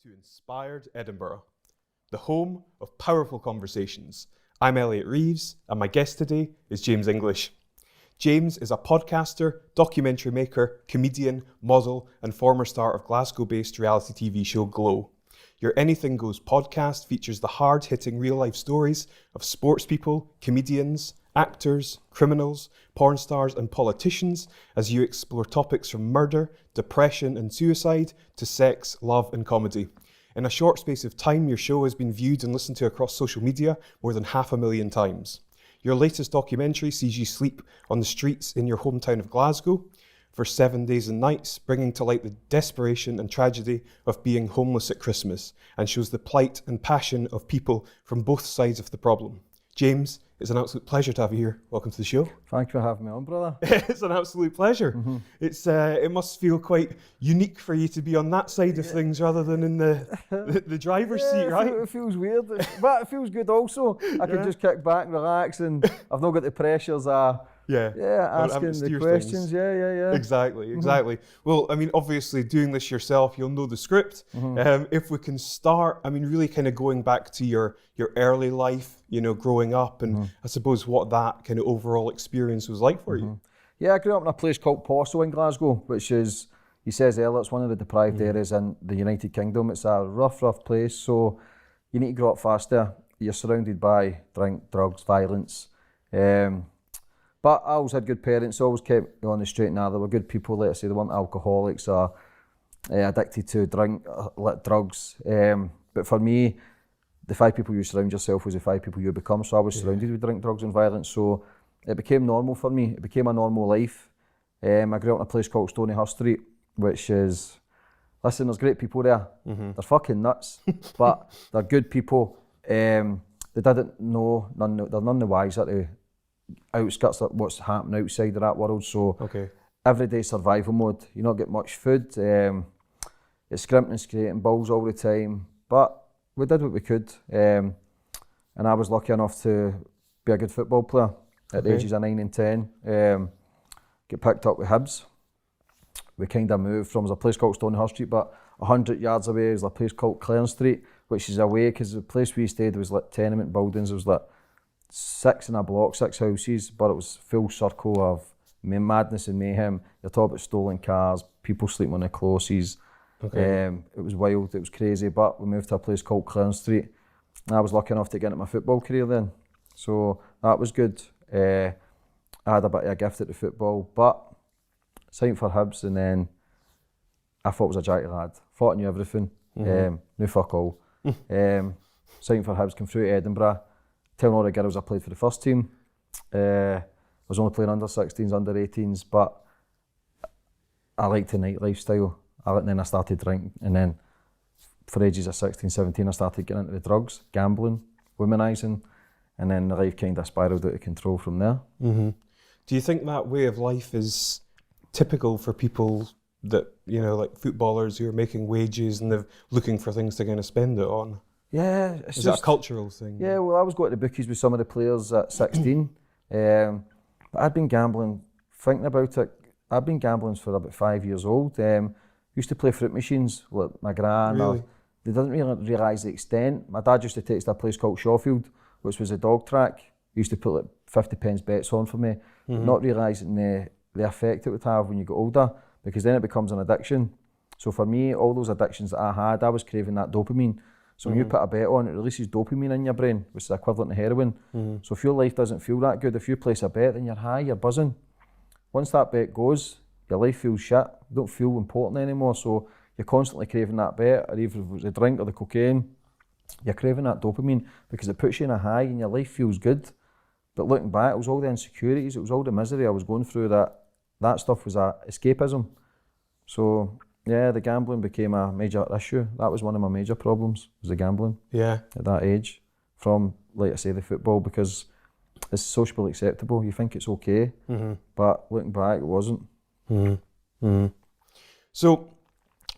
to Inspired Edinburgh, the home of powerful conversations. I'm Elliot Reeves, and my guest today is James English. James is a podcaster, documentary maker, comedian, model, and former star of Glasgow-based reality TV show Glow. Your Anything Goes podcast features the hard-hitting real-life stories of sportspeople, comedians, actors, criminals, porn stars, and politicians as you explore topics from murder, depression, and suicide to sex, love, and comedy. In a short space of time, your show has been viewed and listened to across social media more than 500,000 times. Your latest documentary sees you sleep on the streets in your hometown of Glasgow for 7 days and nights, bringing to light the desperation and tragedy of being homeless at Christmas, and shows the plight and passion of people from both sides of the problem. James, it's an absolute pleasure to have you here. Welcome to the show. Thanks for having me on, brother. It's an absolute pleasure. Mm-hmm. It must feel quite unique for you to be on that side of things rather than in the driver's seat, right? It feels weird, but it feels good also. I can just kick back and relax, and I've not got the pressures asking the questions. Things. Yeah. Exactly. Well, I mean, obviously doing this yourself, you'll know the script. Mm-hmm. If we can start, I mean, really kind of going back to your early life, you know, growing up, and I suppose what that kind of overall experience was like for you. Yeah, I grew up in a place called Possil in Glasgow, which is, he says earlier, it's one of the deprived areas in the United Kingdom. It's a rough place, so you need to grow up fast there. You're surrounded by drink, drugs, violence. But I always had good parents, always kept me on the straight and narrow. They were good people, let's say. They weren't alcoholics or addicted to drink, drugs. But for me, the 5 people you surround yourself was the 5 people you become. So I was surrounded with drink, drugs and violence. So it became normal for me. It became a normal life. I grew up in a place called Stonyhurst Street, which is, listen, there's great people there. They're fucking nuts, but they're good people. They didn't know, they're none the wiser to outskirts of what's happening outside of that world. So everyday survival mode. You don't get much food. It's scrimping and scraping balls all the time. But we did what we could. And I was lucky enough to be a good football player at the ages of 9 and 10. Get picked up with Hibs. We kind of moved from, there's a place called Stonyhurst Street, but 100 yards away is a place called Clarence Street, which is away because the place we stayed was like tenement buildings. It was like 6 in a block, 6 houses, but it was full circle of madness and mayhem. You're talking about stolen cars, people sleeping on the closes. It was wild, it was crazy, but we moved to a place called Clarence Street. I was lucky enough to get into my football career then, so that was good. I had a bit of a gift at the football, but signed for Hibs, and then I thought I was a jacky lad. Thought I knew everything, knew fuck all. Signed for Hibs, came through to Edinburgh, telling all the girls I played for the first team. I was only playing under 16s, under 18s, but I liked the night lifestyle. And then I started drinking, and then for ages of 16, 17, I started getting into the drugs, gambling, womanising, and then the life kind of spiralled out of control from there. Do you think that way of life is typical for people that, you know, like footballers who are making wages and they're looking for things to kind of spend it on? Yeah. Is that a cultural thing? Yeah, well, I was going to the bookies with some of the players at 16. But I'd been gambling, thinking about it, I'd been gambling for about 5 years old. Used to play fruit machines with my gran. Really? They didn't really realise the extent. My dad used to take us to a place called Shawfield, which was a dog track. He used to put like 50 pence bets on for me, not realising the effect it would have when you get older, because then it becomes an addiction. So for me, all those addictions that I had, I was craving that dopamine. So when you put a bet on, it releases dopamine in your brain, which is equivalent to heroin. So if your life doesn't feel that good, if you place a bet, then you're high, you're buzzing. Once that bet goes, your life feels shit. You don't feel important anymore, so you're constantly craving that bet, or even if it was the drink or the cocaine, you're craving that dopamine because it puts you in a high and your life feels good. But looking back, it was all the insecurities, it was all the misery I was going through that stuff was escapism. So yeah, the gambling became a major issue. That was one of my major problems, was the gambling. Yeah. At that age, from, like I say, the football, because it's socially acceptable. You think it's okay, but looking back, it wasn't. So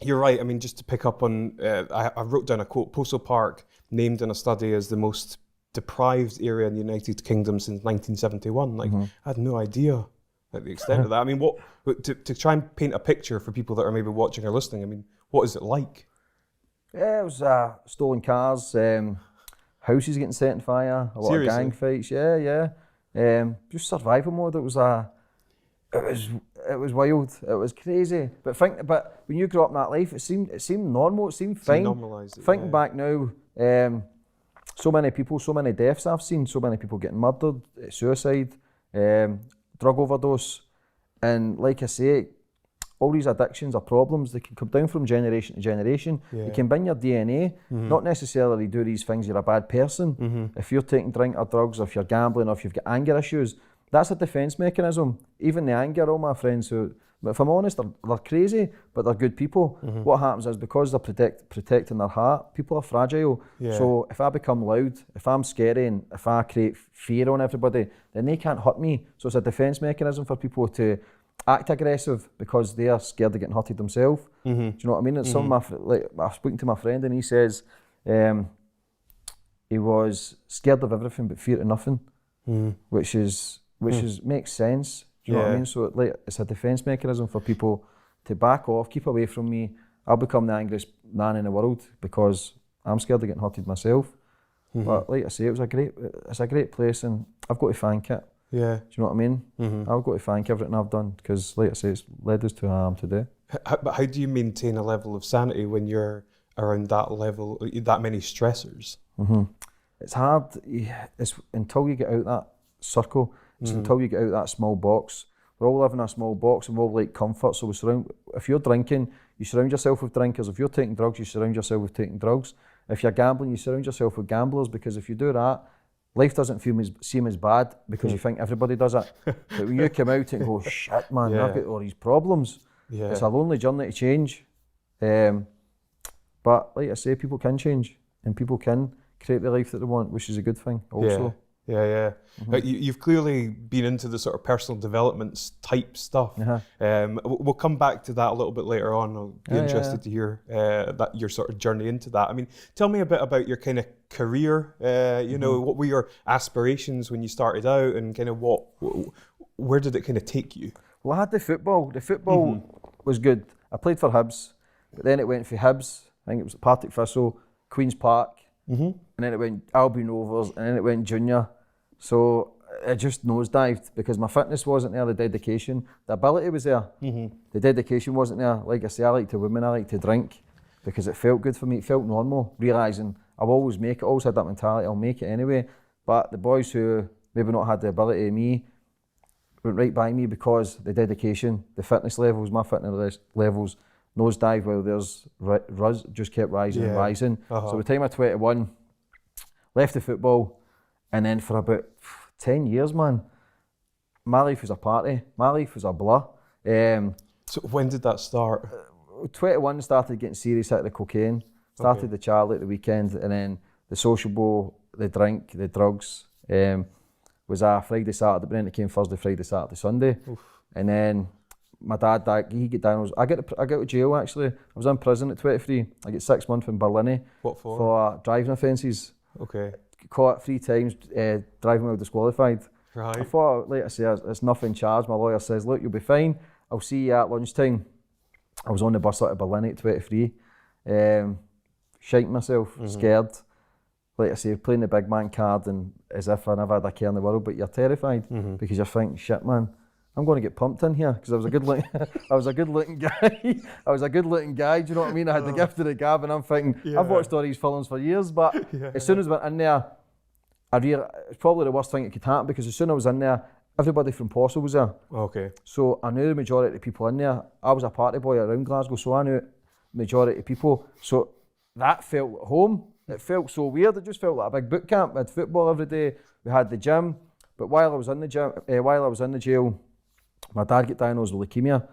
you're right. I mean, just to pick up on, I wrote down a quote: Possil Park, named in a study as the most deprived area in the United Kingdom since 1971. Like, I had no idea at the extent of that. I mean, to try and paint a picture for people that are maybe watching or listening, I mean, what is it like? Yeah, it was stolen cars, houses getting set on fire, a lot Seriously? of gang fights. Yeah. Just survival mode. It was wild. It was crazy. But when you grew up in that life, it seemed normal. It seemed fine. Normalised it, Thinking back now, so many people, so many deaths I've seen. So many people getting murdered, suicide, drug overdose, and like I say, all these addictions are problems. They can come down from generation to generation. You can bin your DNA, not necessarily do these things, you're a bad person. If you're taking drink or drugs, or if you're gambling, or if you've got anger issues, that's a defence mechanism. Even the anger, all my friends who, if I'm honest, they're crazy, but they're good people. What happens is because they're protecting their heart, people are fragile. So if I become loud, if I'm scary, and if I create fear on everybody, then they can't hurt me. So it's a defence mechanism for people to act aggressive because they are scared of getting hurted themselves. Do you know what I mean? It's some of I've spoken to my friend and he says he was scared of everything but fear of nothing, which makes sense. Do you know what I mean? So it's a defence mechanism for people to back off, keep away from me. I'll become the angriest man in the world because I'm scared of getting hurted myself. But like I say, it's a great place, and I've got to thank it. Yeah. Do you know what I mean? I've got to thank everything I've done because, like I say, it's led us to who I am today. But how do you maintain a level of sanity when you're around that level, that many stressors? It's hard. It's until you get out that circle. It's until you get out that small box. We're all living in a small box and we all like comfort. So if you're drinking, you surround yourself with drinkers. If you're taking drugs, you surround yourself with taking drugs. If you're gambling, you surround yourself with gamblers, because if you do that, life doesn't seem as bad because you think everybody does it. But when you come out and go, shit man, I've got all these problems. It's a lonely journey to change. But like I say, people can change and people can create the life that they want, which is a good thing also. Yeah. You've clearly been into the sort of personal development type stuff. We'll come back to that a little bit later on. I'll be interested to hear that your sort of journey into that. I mean, tell me a bit about your kind of career. You know, what were your aspirations when you started out, and kind of where did it kind of take you? Well, I had the football. The football was good. I played for Hibs, but then it went for Hibs. I think it was Partick Thistle, Queen's Park, and then it went Albion Rovers, and then it went junior. So it just nosedived because my fitness wasn't there, the dedication, the ability was there. The dedication wasn't there. Like I say, I like to women, I like to drink because it felt good for me. It felt normal, realising I'll always make it. I always had that mentality, I'll make it anyway. But the boys who maybe not had the ability of me went right by me because the dedication, the fitness levels, my fitness levels nosedive, while theirs just kept rising and rising. So by the time I 21, left the football, and then for about 10 years, man, my life was a party. My life was a blur. So when did that start? 21 started getting serious out of the cocaine. Started the Charlie at the weekend, and then the sociable, the drink, the drugs. Was a Friday, Saturday, but then it came Thursday, Friday, Saturday, Sunday. And then my dad, he got diagnosed. I got to jail actually. I was in prison at 23. I get 6 months in Berlin. What for? For driving offences. Okay. Caught 3 times, driving while disqualified. Right. I thought, like I say, it's nothing charged. My lawyer says, look, you'll be fine. I'll see you at lunchtime. I was on the bus out of Berlin at 23. Shiting myself, scared. Like I say, playing the big man card and as if I never had a care in the world, but you're terrified because you're thinking, shit man, I'm going to get pumped in here because I was a good looking guy. I was a good looking guy, do you know what I mean? I had the gift of the gab and I'm thinking, I've watched all these films for years, but as soon as I went in there, it's probably the worst thing that could happen because as soon as I was in there, everybody from Porcel was there. Okay. So I knew the majority of the people in there. I was a party boy around Glasgow, so I knew the majority of people. So that felt at home. It felt so weird. It just felt like a big boot camp. We had football every day. We had the gym. But while I was in the jail, my dad got diagnosed with leukemia.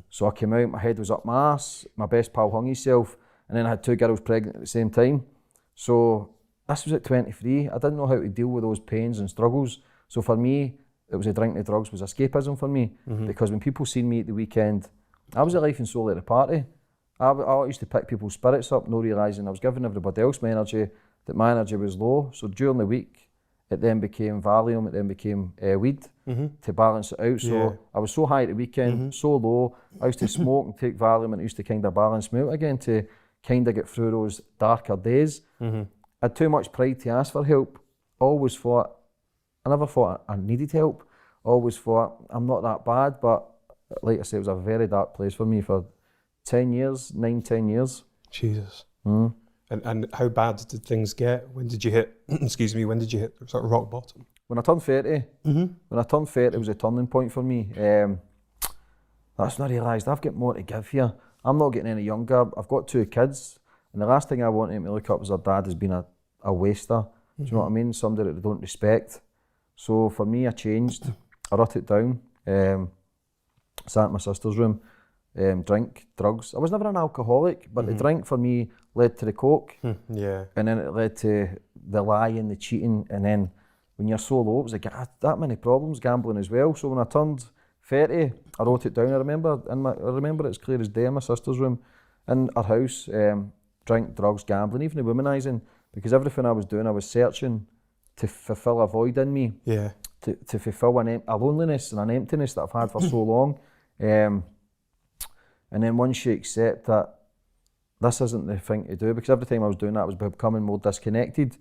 So I came out, my head was up my arse, my best pal hung himself, and then I had 2 girls pregnant at the same time. So this was at 23. I didn't know how to deal with those pains and struggles. So for me, it was a drink and drugs was escapism for me. Because when people seen me at the weekend, I was a life and soul at the party. I used to pick people's spirits up, no realising I was giving everybody else my energy, that my energy was low. So during the week, it then became Valium, it then became weed to balance it out. So I was so high at the weekend, so low. I used to smoke and take Valium, and it used to kind of balance me out again to kind of get through those darker days. I had too much pride to ask for help. I never thought I needed help. Always thought I'm not that bad, but like I said, it was a very dark place for me for 10 years. Jesus. And how bad did things get? When did you hit, when did you hit sort of rock bottom? When I turned 30, it was a turning point for me. That's when I realised I've got more to give here. I'm not getting any younger. I've got 2 kids, and the last thing I want them to look up as their dad has been a waster. Do you know what I mean? Somebody that they don't respect. So for me, I changed. I wrote it down. Sat in my sister's room. Drink, drugs. I was never an alcoholic, but the drink for me led to the coke. Yeah. And then it led to the lying, the cheating, and then when you're so low, it was like that many problems, gambling as well. So when I turned 30, I wrote it down. I remember it's clear as day in my sister's room, in her house. Drink, drugs, gambling, even the womanising, because everything I was doing, I was searching to fulfil a void in me. Yeah. To fulfil a loneliness and an emptiness that I've had for so long. And then once you accept that this isn't the thing to do, because every time I was doing that I was becoming more disconnected.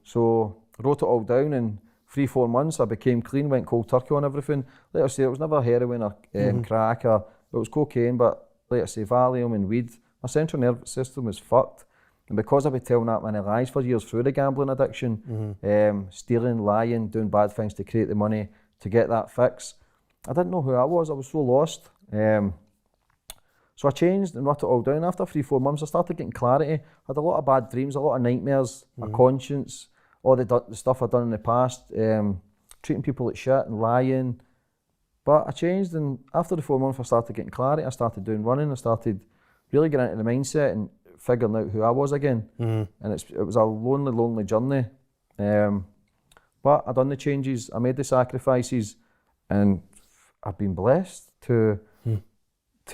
So I wrote it all down, and 3-4 months I became clean, went cold turkey on everything. Like I say, it was never heroin or crack, or it was cocaine, but like I say, Valium and weed. My central nervous system was fucked. And because I've been telling that many lies for years through the gambling addiction, stealing, lying, doing bad things to create the money to get that fix, I didn't know who I was so lost. So I changed and wrote it all down. After 3-4 months, I started getting clarity. I had a lot of bad dreams, a lot of nightmares, a conscience, all the stuff I'd done in the past, treating people like shit and lying. But I changed, and after the 4 months, I started getting clarity. I started doing running. I started really getting into the mindset and figuring out who I was again. And it was a lonely journey. But I done the changes. I made the sacrifices, and I've been blessed to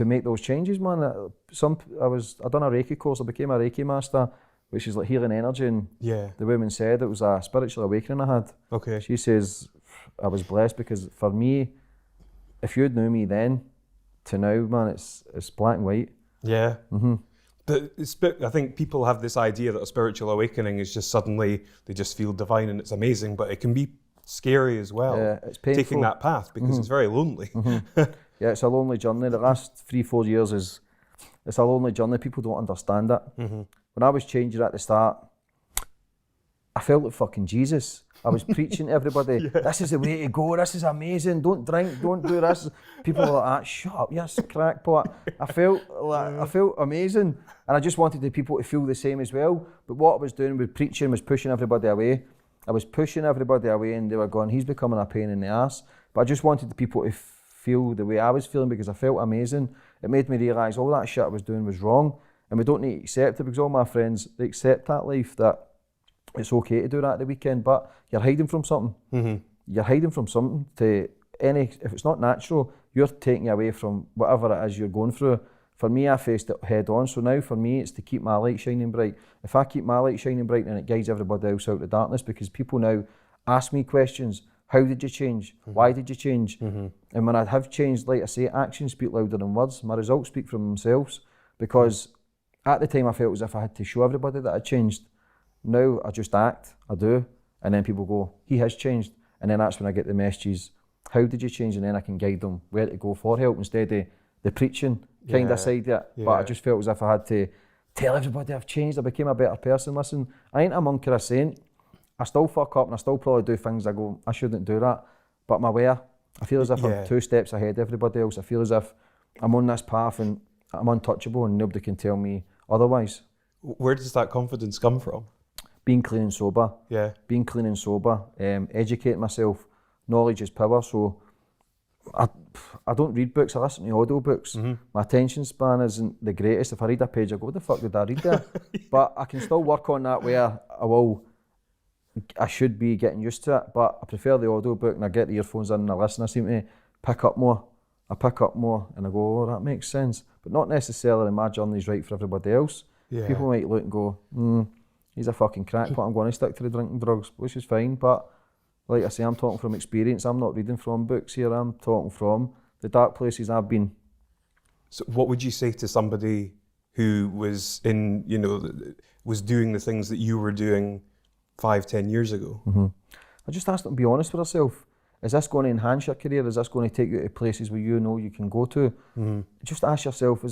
make those changes, man. I done a Reiki course. I became a Reiki master, which is like healing energy. And the woman said it was a spiritual awakening I had. Okay. She says I was blessed because for me, if you'd knew me then to now, man, it's black and white. Yeah. I think people have this idea that a spiritual awakening is just suddenly they just feel divine and it's amazing, but it can be scary as well. Yeah, it's painful. Taking that path because it's very lonely. Yeah, it's a lonely journey. The last 3-4 years it's a lonely journey. People don't understand it. When I was changing at the start, I felt like fucking Jesus. I was preaching to everybody, this is the way to go, this is amazing, don't drink, don't do this. People were like, shut up, you're a crackpot. I felt amazing, and I just wanted the people to feel the same as well. But what I was doing with preaching was pushing everybody away. I was pushing everybody away, and they were going, he's becoming a pain in the ass. But I just wanted the people to feel the way I was feeling, because I felt amazing. It made me realise all that shit I was doing was wrong, and we don't need to accept it, because all my friends, they accept that life, that it's okay to do that at the weekend, but you're hiding from something. You're hiding from something. If it's not natural, you're taking you away from whatever it is you're going through. For me, I faced it head on, so now for me it's to keep my light shining bright. If I keep my light shining bright, then it guides everybody else out of the darkness, because people now ask me questions. How did you change? Why did you change? And when I have changed, like I say, actions speak louder than words. My results speak for themselves, because at the time I felt as if I had to show everybody that I changed. Now I just act, I do, and then people go, he has changed. And then that's when I get the messages, how did you change? And then I can guide them where to go for help, instead of the preaching kind of side of it. But I just felt as if I had to tell everybody I've changed, I became a better person. Listen, I ain't a monk or a saint. I still fuck up and I still probably do things I go, I shouldn't do that. But I'm aware. I feel as if I'm 2 steps ahead of everybody else. I feel as if I'm on this path and I'm untouchable and nobody can tell me otherwise. Where does that confidence come from? Being clean and sober. Yeah. Being clean and sober. Educating myself. Knowledge is power. So I don't read books, I listen to audio books. My attention span isn't the greatest. If I read a page, I go, what the fuck did I read there? But I can still work on that where I should be getting used to it, but I prefer the audio book, and I get the earphones in and I listen. I seem to pick up more. And I go, oh, that makes sense. But not necessarily my journey's right for everybody else. Yeah. People might look and go, he's a fucking crackpot, I'm going to stick to the drinking drugs, which is fine. But like I say, I'm talking from experience. I'm not reading from books here. I'm talking from the dark places I've been. So what would you say to somebody who was in, was doing the things that you were doing 5-10 years ago? I just asked them to be honest with herself. Is this going to enhance your career? Is this going to take you to places where you know you can go to? Just ask yourself,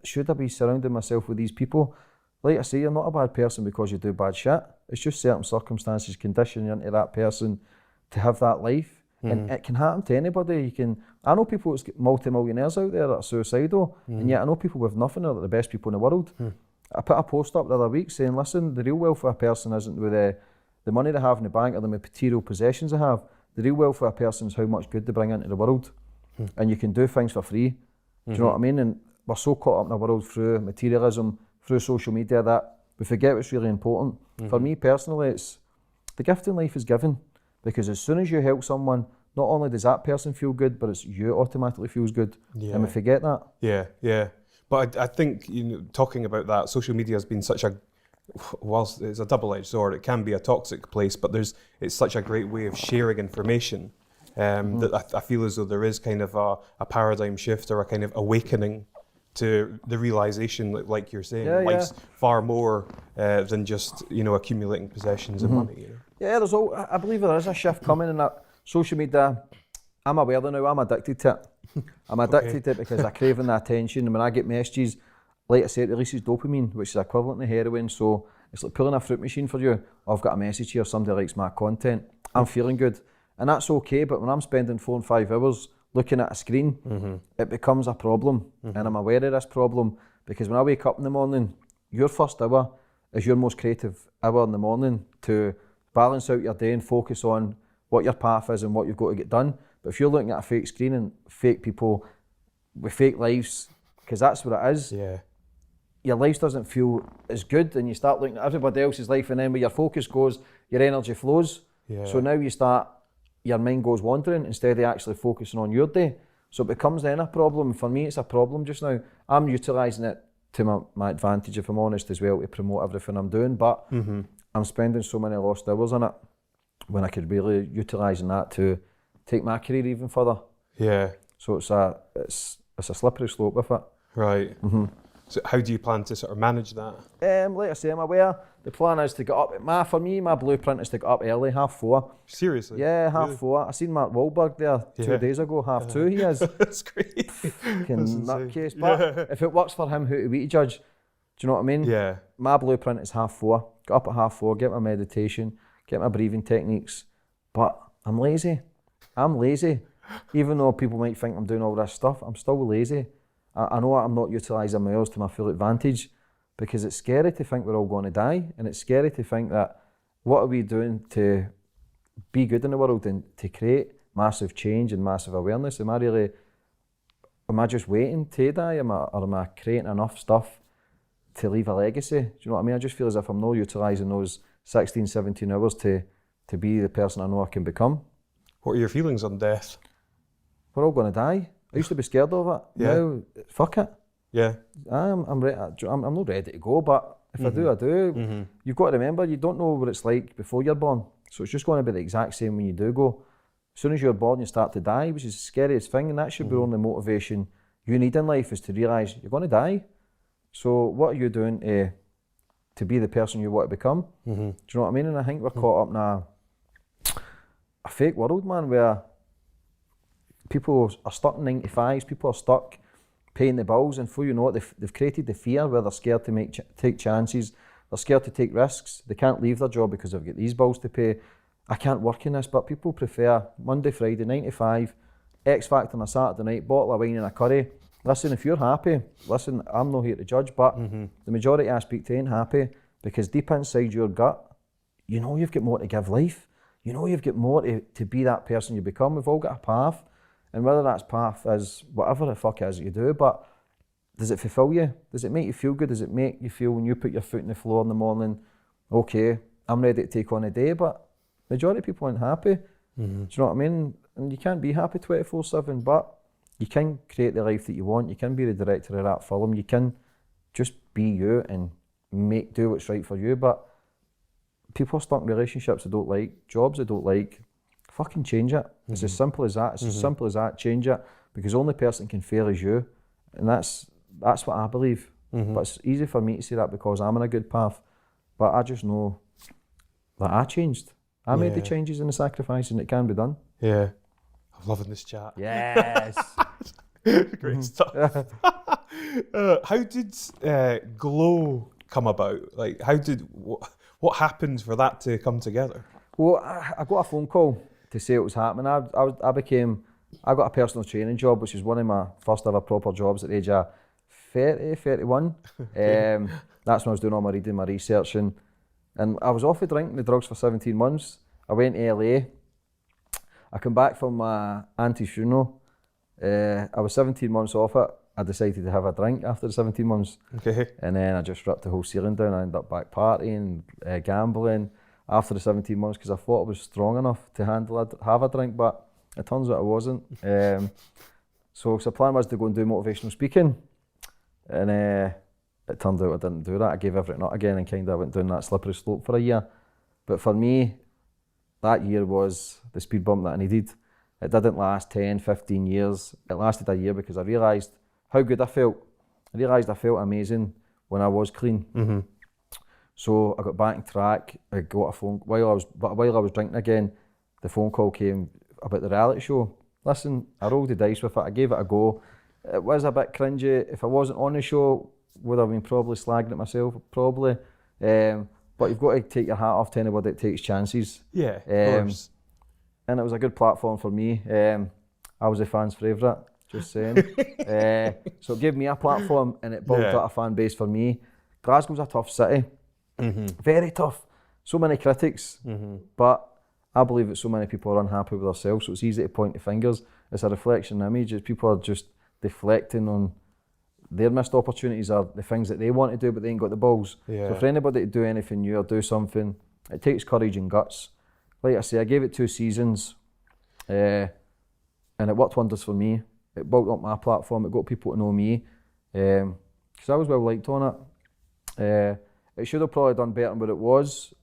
should I be surrounding myself with these people? Like I say, you're not a bad person because you do bad shit. It's just certain circumstances condition you into that person to have that life. And it can happen to anybody. I know people that's got multi-millionaires out there that are suicidal, and yet I know people with nothing that are the best people in the world. I put a post up the other week saying, listen, the real wealth of a person isn't with the money they have in the bank or the material possessions they have. The real wealth of a person is how much good they bring into the world. And you can do things for free. Do you know what I mean? And we're so caught up in the world through materialism, through social media, that we forget what's really important. For me personally, it's the gift in life is given, because as soon as you help someone, not only does that person feel good, but it's you automatically feels good. And we forget that. Yeah. But I think, talking about that, social media has been whilst it's a double-edged sword, it can be a toxic place, but it's such a great way of sharing information that I feel as though there is kind of a paradigm shift or a kind of awakening to the realization, like you're saying, life's far more than just accumulating possessions and money. Yeah, I believe there is a shift coming in that social media. I'm aware that now, I'm addicted to it. I'm addicted to it because I'm craving the attention, and when I get messages, like I said, it releases dopamine, which is equivalent to heroin, so it's like pulling a fruit machine for you. I've got a message here, somebody likes my content, I'm feeling good. And that's okay, but when I'm spending 4 and 5 hours looking at a screen, it becomes a problem. And I'm aware of this problem because when I wake up in the morning, your first hour is your most creative hour in the morning to balance out your day and focus on what your path is and what you've got to get done. But if you're looking at a fake screen and fake people with fake lives, because that's what it is, your life doesn't feel as good, and you start looking at everybody else's life, and then where your focus goes, your energy flows. So now your mind goes wandering instead of actually focusing on your day. So it becomes then a problem. For me, it's a problem just now. I'm utilising it to my advantage, if I'm honest, as well, to promote everything I'm doing, but I'm spending so many lost hours on it when I could really utilising that to take my career even further. So it's a slippery slope with it. Right. So how do you plan to sort of manage that? Like I say, I'm aware. The plan is to get up. For me, my blueprint is to get up early, 4:30. Seriously? Yeah, 4:30. I seen Mark Wahlberg there 2 days ago, 2:30 he is. That's great. Fucking nutcase. But if it works for him, who are we to judge? Do you know what I mean? Yeah. My blueprint is 4:30. Get up at 4:30, get my meditation, get my breathing techniques. But I'm lazy. Even though people might think I'm doing all this stuff, I'm still lazy. I know I'm not utilising my hours to my full advantage because it's scary to think we're all going to die, and it's scary to think that what are we doing to be good in the world and to create massive change and massive awareness? Am I just waiting to die, or am I creating enough stuff to leave a legacy? Do you know what I mean? I just feel as if I'm not utilising those 16, 17 hours to be the person I know I can become. What are your feelings on death? We're all going to die. I used to be scared of it. Now, fuck it. Yeah. I'm ready. I'm not ready to go, but if I do, I do. You've got to remember, you don't know what it's like before you're born. So it's just going to be the exact same when you do go. As soon as you're born, you start to die, which is the scariest thing, and that should be the only motivation you need in life, is to realise you're going to die. So what are you doing to be the person you want to become? Do you know what I mean? And I think we're caught up in a fake world, man, where people are stuck in 9-to-5s, people are stuck paying the bills, and before you know it, they've created the fear where they're scared to take chances, they're scared to take risks, they can't leave their job because they've got these bills to pay. I can't work in this, but people prefer Monday, Friday, 9-to-5, X Factor on a Saturday night, bottle of wine and a curry. Listen, if you're happy, listen, I'm not here to judge, but the majority I speak to ain't happy, because deep inside your gut, you know you've got more to give life. You know you've got more to be that person you become. We've all got a path. And whether that's path is whatever the fuck it is that you do, but does it fulfill you? Does it make you feel good? Does it make you feel when you put your foot on the floor in the morning, okay, I'm ready to take on a day? But majority of people aren't happy. Do you know what I mean? And you can't be happy 24/7, but you can create the life that you want. You can be the director of that film. You can just be you and do what's right for you. But people are stuck in relationships they don't like, jobs they don't like. Fucking change it. It's as simple as that. It's as simple as that. Change it, because the only person can fail is you, and that's what I believe. But it's easy for me to say that because I'm on a good path. But I just know that I changed. I made the changes and the sacrifices, and it can be done. Yeah. I'm loving this chat. Yes. Great stuff. How did Glow come about? Like, what happened for that to come together? Well, I got a phone call to say it was happening. I got a personal training job, which is one of my first ever proper jobs at the age of 30, 31. That's when I was doing all my reading, my research, and I was off of drinking the drugs for 17 months. I went to LA. I come back from my auntie's funeral. I was 17 months off it. I decided to have a drink after the 17 months. Okay. And then I just ripped the whole ceiling down. I ended up back partying, gambling after the 17 months because I thought I was strong enough to have a drink, but it turns out I wasn't. So the plan was to go and do motivational speaking. And it turned out I didn't do that. I gave everything up again and kind of went down that slippery slope for a year. But for me, that year was the speed bump that I needed. It didn't last 10, 15 years. It lasted a year because I realised how good I felt. I realised I felt amazing when I was clean. Mm-hmm. So I got back on track. I got a phone while I was drinking again. The phone call came about the reality show. Listen, I rolled the dice with it. I gave it a go. It was a bit cringy. If I wasn't on the show, would have been probably slagging at myself, probably. But you've got to take your hat off to anybody that takes chances. Yeah, of course. And it was a good platform for me. I was a fan's favourite, just saying. So it gave me a platform and it built up a fan base for me. Glasgow's a tough city. Mm-hmm. Very tough. So many critics. Mm-hmm. But I believe that so many people are unhappy with themselves, so it's easy to point the fingers. It's a reflection image. People are just deflecting on their missed opportunities or the things that they want to do but they ain't got the balls. Yeah. So for anybody to do anything new or do something, it takes courage and guts. Like I say, I gave it 2 seasons and it worked wonders for me. It built up my platform, it got people to know me because I was well liked on it. It should have probably done better than what it was,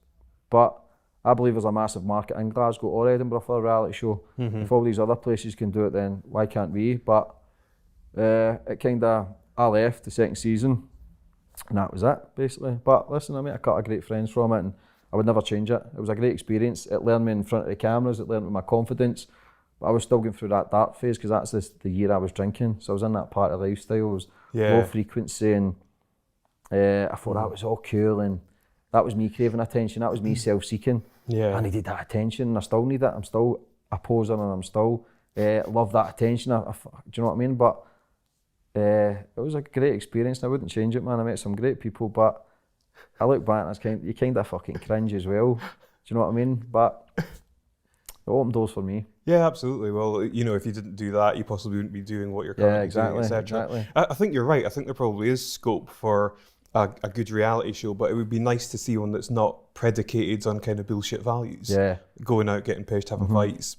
but I believe there's a massive market in Glasgow or Edinburgh for a reality show. Mm-hmm. If all these other places can do it, then why can't we? But I left the second season and that was it, basically. But listen, I made a couple of great friends from it and I would never change it. It was a great experience. It learned me in front of the cameras, it learned me my confidence. But I was still going through that dark phase because that's the year I was drinking. So I was in that part of lifestyle. It was low frequency and I thought that was all cool and that was me craving attention, that was me self-seeking. Yeah. I needed that attention and I still need it. I'm still a poser and I'm still love that attention. Do you know what I mean? But it was a great experience and I wouldn't change it, man. I met some great people, but I look back and you kind of fucking cringe as well. Do you know what I mean? But it opened doors for me. Yeah, absolutely. Well, you know, if you didn't do that, you possibly wouldn't be doing what you're currently doing, etc. Exactly. I think you're right. I think there probably is scope for a good reality show, but it would be nice to see one that's not predicated on kind of bullshit values. Yeah. Going out, getting pissed, having fights,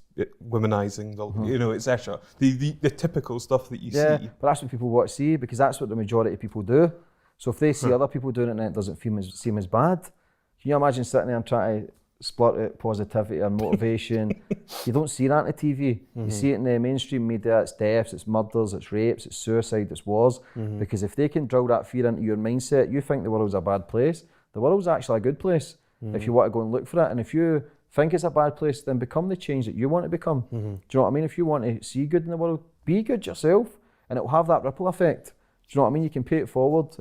womanizing, you know, etc. The typical stuff that you see. Yeah, but that's what people want to see because that's what the majority of people do. So if they see other people doing it and it doesn't seem as bad, can you imagine sitting there and trying to splurt out positivity or motivation? You don't see that on the TV. You see it in the mainstream media. It's deaths, it's murders, it's rapes, it's suicide, it's wars. Because if they can drill that fear into your mindset, you think the world's a bad place. The world's actually a good place if you want to go and look for it. And if you think it's a bad place, then become the change that you want to become. Do you know what I mean? If you want to see good in the world, be good yourself and it'll have that ripple effect. Do you know what I mean? You can pay it forward,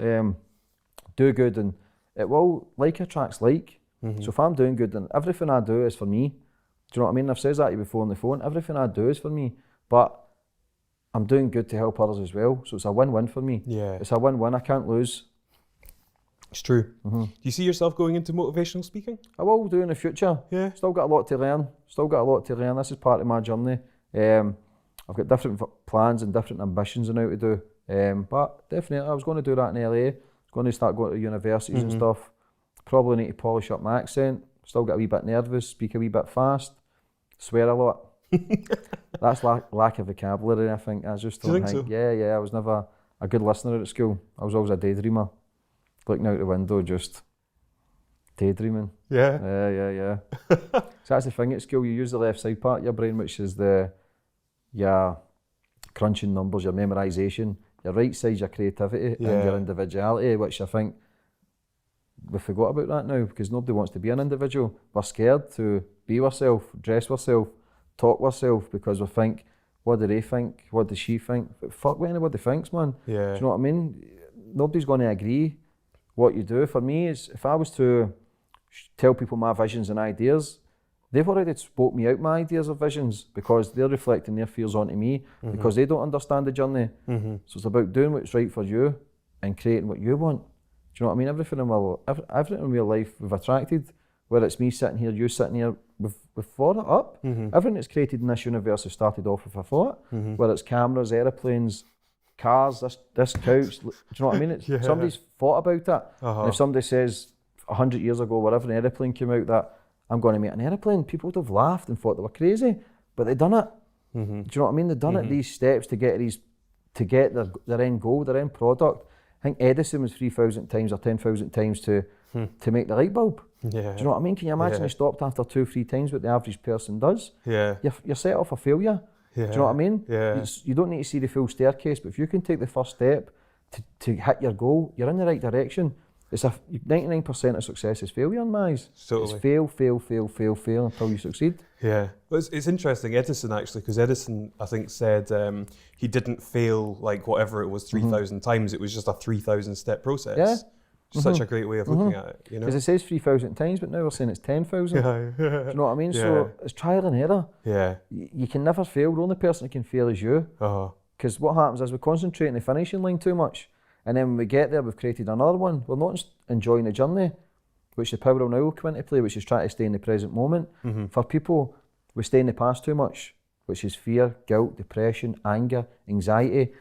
do good, and it will, like attracts like. So if I'm doing good, then everything I do is for me. Do you know what I mean? I've said that to you before on the phone. Everything I do is for me, but I'm doing good to help others as well. So it's a win-win for me. Yeah. It's a win-win. I can't lose. It's true. Do you see yourself going into motivational speaking? I will do in the future. Yeah. Still got a lot to learn. This is part of my journey. I've got different plans and different ambitions on how to do. But definitely, I was going to do that in LA. I was going to start going to universities and stuff. Probably need to polish up my accent. Still get a wee bit nervous, speak a wee bit fast, swear a lot. That's lack of vocabulary, I think. I just don't think. So? Yeah. I was never a good listener at school. I was always a daydreamer. Looking out the window, just daydreaming. Yeah. So that's the thing at school. You use the left side part of your brain, which is your crunching numbers, your memorisation. your right side's your creativity and your individuality, which I think we forgot about that now because nobody wants to be an individual. We're scared to be ourselves, dress ourselves, talk ourselves because we think, what do they think? What does she think? Fuck what anybody thinks, man. Yeah. Do you know what I mean? Nobody's going to agree what you do. For me, is if I was to tell people my visions and ideas, they've already spoke me out my ideas or visions because they're reflecting their fears onto me because they don't understand the journey. So it's about doing what's right for you and creating what you want. Do you know what I mean? Everything in real life we've attracted, whether it's me sitting here, you sitting here, we've thought it up. Everything that's created in this universe has started off with a thought, whether it's cameras, aeroplanes, cars, this couch. Do you know what I mean? Somebody's thought about it. And if somebody says 100 years ago, wherever an aeroplane came out, that I'm going to make an aeroplane, people would have laughed and thought they were crazy, but they done it. Do you know what I mean? They done it these steps to get their end goal, their end product. I think Edison was 3,000 times or 10,000 times to make the light bulb. Do you know what I mean? Can you imagine he stopped after 2 or 3 times what the average person does? You're set off for failure. Do you know what I mean? You don't need to see the full staircase, but if you can take the first step to hit your goal, you're in the right direction. It's 99% of success is failure in my eyes. Totally. It's fail until you succeed. Yeah, but it's interesting, Edison actually, because Edison, I think, said he didn't fail like whatever it was 3,000 times. It was just a 3,000 step process. Yeah. Such a great way of looking at it, you know? Because it says 3,000 times, but now we're saying it's 10,000. Do you know what I mean? So it's trial and error. You can never fail. The only person that can fail is you. Because what happens is we concentrate on the finishing line too much. And then when we get there, we've created another one. We're not enjoying the journey, which the power of now will come into play, which is trying to stay in the present moment. For people, we stay in the past too much, which is fear, guilt, depression, anger, anxiety.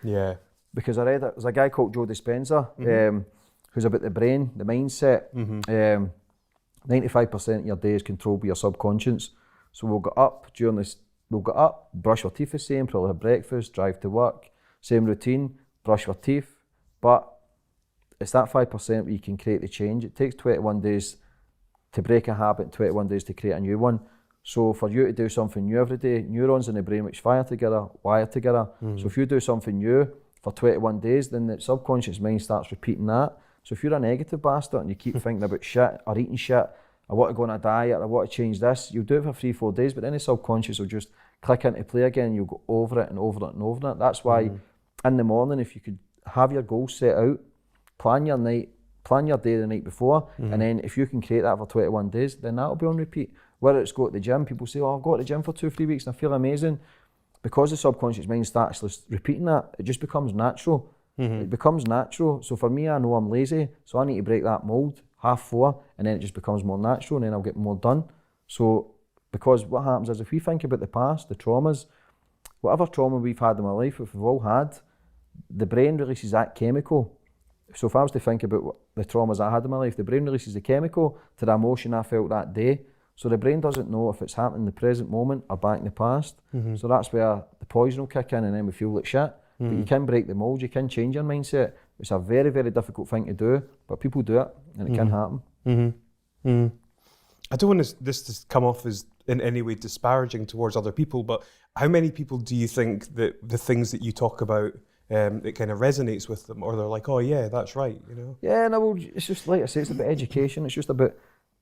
Because I read there's a guy called Joe Dispenza, who's about the brain, the mindset. 95% of your day is controlled by your subconscious. So we'll get up, brush our teeth the same, probably have breakfast, drive to work, same routine, brush your teeth. But it's that 5% where you can create the change. It takes 21 days to break a habit and 21 days to create a new one. So for you to do something new every day, neurons in the brain which fire together, wire together. So if you do something new for 21 days, then the subconscious mind starts repeating that. So if you're a negative bastard and you keep thinking about shit or eating shit, I want to go on a diet, I want to change this, you'll do it for 3-4 days, but then the subconscious will just click into play again and you'll go over it and over it and over it. That's why in the morning, if you could have your goals set out, plan your day the night before, and then if you can create that for 21 days, then that'll be on repeat. Whether it's go to the gym, people say, I've got to the gym for 2-3 weeks and I feel amazing. Because the subconscious mind starts repeating that, it just becomes natural. It becomes natural. So for me, I know I'm lazy, so I need to break that mold, 4:30, and then it just becomes more natural, and then I'll get more done. So, because what happens is if we think about the past, the traumas, whatever trauma we've had in our life, if we've all had, the brain releases that chemical. So if I was to think about the traumas I had in my life, the brain releases the chemical to the emotion I felt that day. So the brain doesn't know if it's happening in the present moment or back in the past. So that's where the poison will kick in and then we feel like shit. But you can break the mold, you can change your mindset. It's a very, very difficult thing to do, but people do it and it can happen. I don't want this to come off as in any way disparaging towards other people, but how many people do you think that the things that you talk about, it kind of resonates with them, or they're like, oh yeah, that's right, you know? Yeah, no, well, it's just like I say, it's about education. It's just about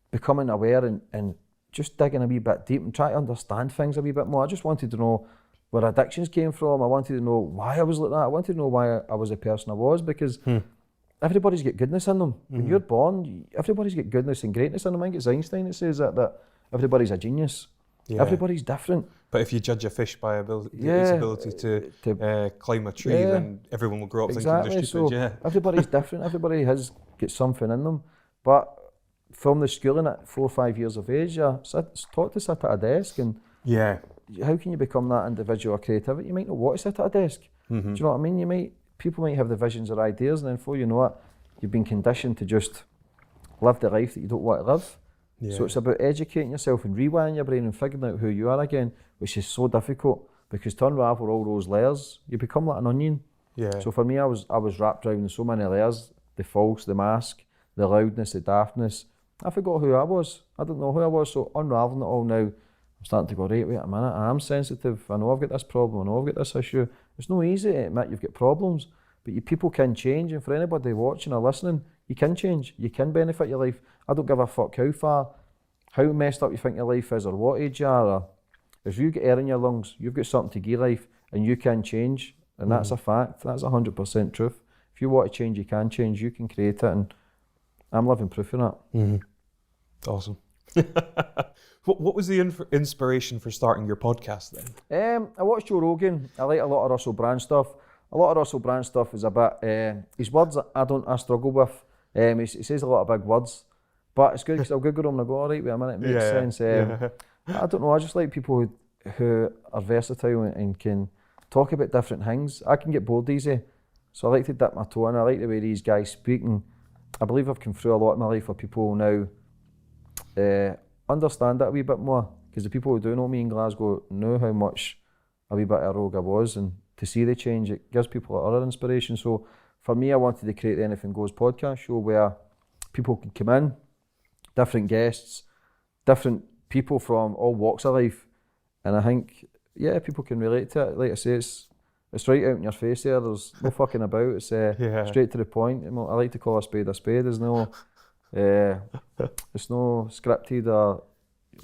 becoming aware and just digging a wee bit deep and trying to understand things a wee bit more. I just wanted to know where addictions came from. I wanted to know why I was like that. I wanted to know why I was the person I was, because everybody's got goodness in them. When you're born, everybody's got goodness and greatness in them. I think it's Einstein that says that everybody's a genius. Everybody's different. But if you judge a fish by its ability to climb a tree, then everyone will grow up thinking they're stupid. So everybody's different. Everybody has got something in them. But from the schooling at 4 or 5 years of age, you're taught to sit at a desk, and how can you become that individual of creativity? You might not want to sit at a desk. Do you know what I mean? People might have the visions or ideas, and then before you know it, you've been conditioned to just live the life that you don't want to live. So it's about educating yourself and rewiring your brain and figuring out who you are again, which is so difficult, because to unravel all those layers, you become like an onion. So for me, I was wrapped around in so many layers: the false, the mask, the loudness, the daftness. I forgot who I was. I didn't know who I was. So unraveling it all now, I'm starting to go, right, wait a minute, I am sensitive. I know I've got this problem. I know I've got this issue. It's not easy to admit you've got problems, But people can change, and for anybody watching or listening, you can change. You can benefit your life. I don't give a fuck how messed up you think your life is or what age you are. Or if you get air in your lungs, you've got something to give life, and you can change. And that's a fact. That's 100% truth. If you want to change, you can change. You can create it, and I'm living proof of that. Awesome. What was the inspiration for starting your podcast then? I watched Joe Rogan. I like a lot of Russell Brand stuff. A lot of Russell Brand stuff is a bit, his words I struggle with. He says a lot of big words, but it's good because I'll Google them and I go, all right, wait a minute, it makes sense. I don't know, I just like people who are versatile and can talk about different things. I can get bored easy, so I like to dip my toe in. I like the way these guys speak, and I believe I've come through a lot in my life where people now understand it a wee bit more, because the people who do know me in Glasgow know how much a wee bit of a rogue I was, and to see the change, it gives people other inspiration. So for me, I wanted to create the Anything Goes podcast show where people can come in, different guests, different people from all walks of life, and I think, people can relate to it. Like I say, it's right out in your face there. There's no fucking about. It's straight to the point. I like to call a spade a spade. There's no, it's no scripted or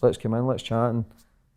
let's come in, let's chat and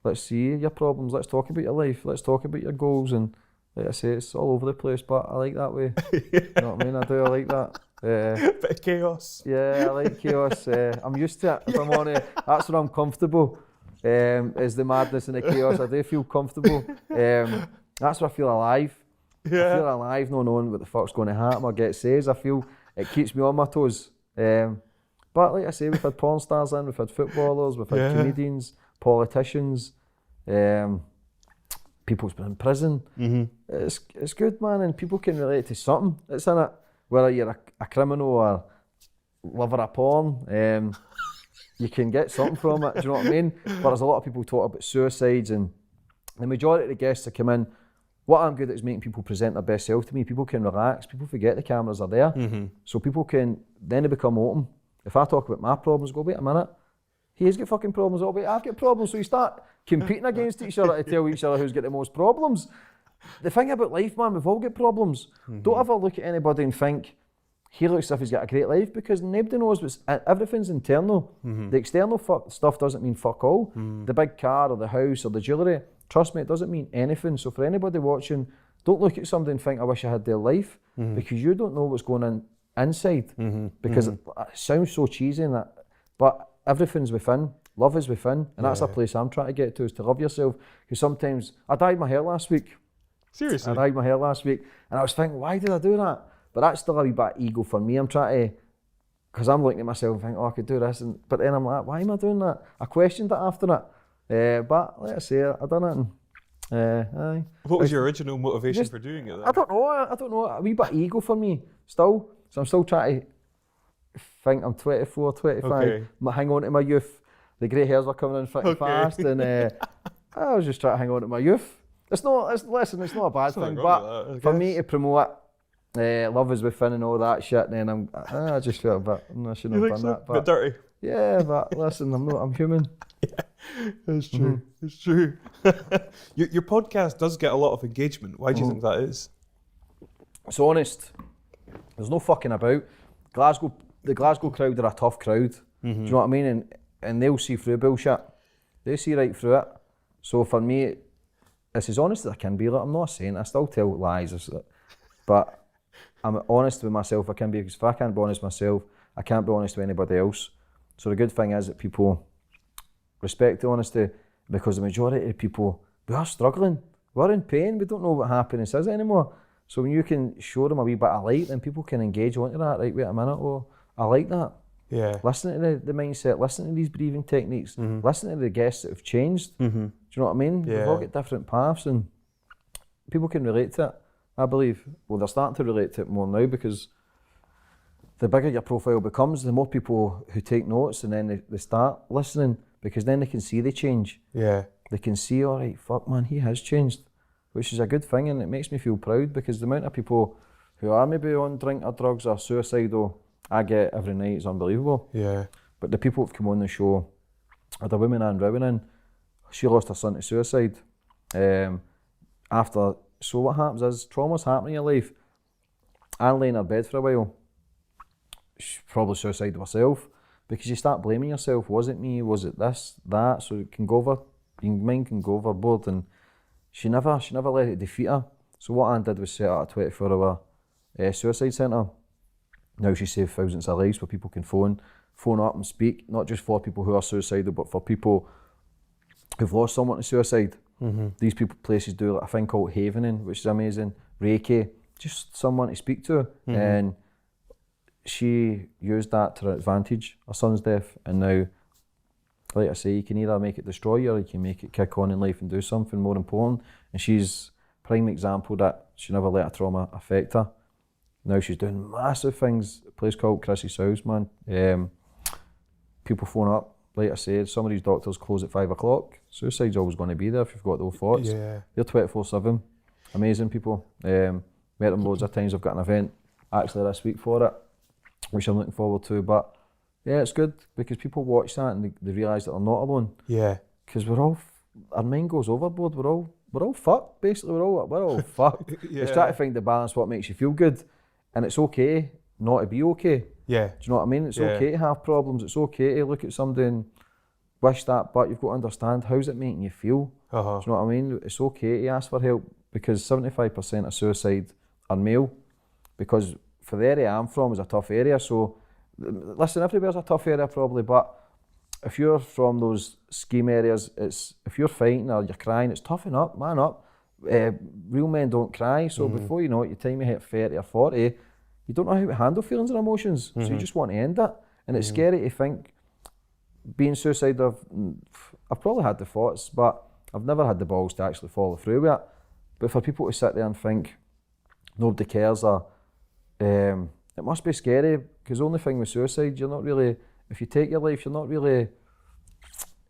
let's see your problems. Let's talk about your life. Let's talk about your goals. And like I say, it's all over the place, but I like that way. You know what I mean? I do. I like that. Bit of chaos. Yeah, I like chaos. I'm used to it. If I'm honest, that's where I'm comfortable. Is the madness and the chaos. I do feel comfortable. That's where I feel alive. I feel alive, not knowing what the fuck's going to happen or get says. I feel it keeps me on my toes. But like I say, we've had porn stars in, we've had footballers, we've had comedians, politicians, people's been in prison. It's good, man, and people can relate to something. It's in it. Whether you're a criminal or lover of porn, you can get something from it, do you know what I mean? But there's a lot of people talk about suicides, and the majority of the guests that come in, what I'm good at is making people present their best self to me. People can relax, people forget the cameras are there, so people can, then they become open. If I talk about my problems, go, wait a minute, he's got fucking problems, I've got problems, so you start competing against each other to tell each other who's got the most problems. The thing about life, man, we've all got problems. Don't ever look at anybody and think, he looks as if he's got a great life, because nobody knows everything's internal. The external stuff doesn't mean fuck all. The big car or the house or the jewellery, trust me, it doesn't mean anything. So for anybody watching, don't look at somebody and think, I wish I had their life, because you don't know what's going on inside. Because it sounds so cheesy, and that, but everything's within. Love is within, and that's a place I'm trying to get to, is to love yourself. Because sometimes, I dyed my hair last week. Seriously? I dyed my hair last week, and I was thinking, why did I do that? But that's still a wee bit of ego for me. I'm trying to, because I'm looking at myself and thinking, oh, I could do this, but then I'm like, why am I doing that? I questioned it after it, but like I say, I done it. And, aye. What was your original motivation for doing it then? I don't know, a wee bit of ego for me still. So I'm still trying to think I'm 24, 25, hang on to my youth. The grey hairs are coming in thick and fast, and I was just trying to hang on to my youth. It's not a bad thing, but for me to promote love is within and all that shit, and then I just feel a bit, I shouldn't have done that. But, a bit dirty. Yeah, but listen, I'm human. It's true. It's true. Your podcast does get a lot of engagement. Why do you think that is? It's honest. There's no fucking about. The Glasgow crowd are a tough crowd. Do you know what I mean? And they'll see through bullshit. They see right through it. So for me, it's as honest as I can be. Like, I'm not a saint. I still tell lies, but I'm honest with myself. I can be, because if I can't be honest with myself, I can't be honest with anybody else. So the good thing is that people respect the honesty, because the majority of people, we are struggling. We're in pain. We don't know what happiness is anymore. So when you can show them a wee bit of light, then people can engage onto that. Right, wait a minute, oh, I like that. Yeah. Listen to the mindset, listen to these breathing techniques, listen to the guests that have changed. Do you know what I mean? Yeah. We've all got different paths, and people can relate to it, I believe. Well, they're starting to relate to it more now, because the bigger your profile becomes, the more people who take notes, and then they start listening, because then they can see the change. Yeah. They can see, all right, fuck man, he has changed, which is a good thing, and it makes me feel proud, because the amount of people who are maybe on drink or drugs or suicidal I get every night is unbelievable. Yeah. But the people who've come on the show, or the woman Anne Rowan, she lost her son to suicide. So what happens is, trauma's happening in your life. and lay in her bed for a while. She probably suicided herself, because you start blaming yourself. Was it me? Was it this, that? So it can go over, your mind can go overboard, and she never let it defeat her. So what Anne did was set up a 24-hour suicide centre. Now she's saved thousands of lives where people can phone up and speak, not just for people who are suicidal, but for people who've lost someone to suicide. These places do like a thing called havening, which is amazing. Reiki, just someone to speak to. And she used that to her advantage, her son's death, and now, like I say, you can either make it destroy you or you can make it kick on in life and do something more important. And she's a prime example that she never let her trauma affect her. Now she's doing massive things. A place called Chrissy's House, man. People phone up, like I said, some of these doctors close at 5 o'clock. Suicide's always going to be there if you've got those thoughts. Yeah. They're 24/7. Amazing people. Met them loads of times. I've got an event actually this week for it, which I'm looking forward to. But yeah, it's good because people watch that and they realise that they're not alone. Yeah. Because our mind goes overboard. We're all fucked. Basically, we're all fucked. Yeah. It's trying to find the balance, what makes you feel good, and it's okay not to be okay. Yeah. Do you know what I mean? It's okay to have problems. It's okay to look at somebody and wish that, but you've got to understand, how's it making you feel? Do you know what I mean? It's okay to ask for help, because 75% of suicide are male, because for the area I'm from is a tough area. So listen, everywhere's a tough area probably, but if you're from those scheme areas, if you're fighting or you're crying, it's toughen up, man up. Real men don't cry, so before you know it, your time you hit 30 or 40, you don't know how to handle feelings and emotions, so you just want to end it. And it's scary to think, being suicidal, I've probably had the thoughts, but I've never had the balls to actually follow through with it. But for people to sit there and think nobody cares, or it must be scary, because the only thing with suicide, you're not really, if you take your life, you're not really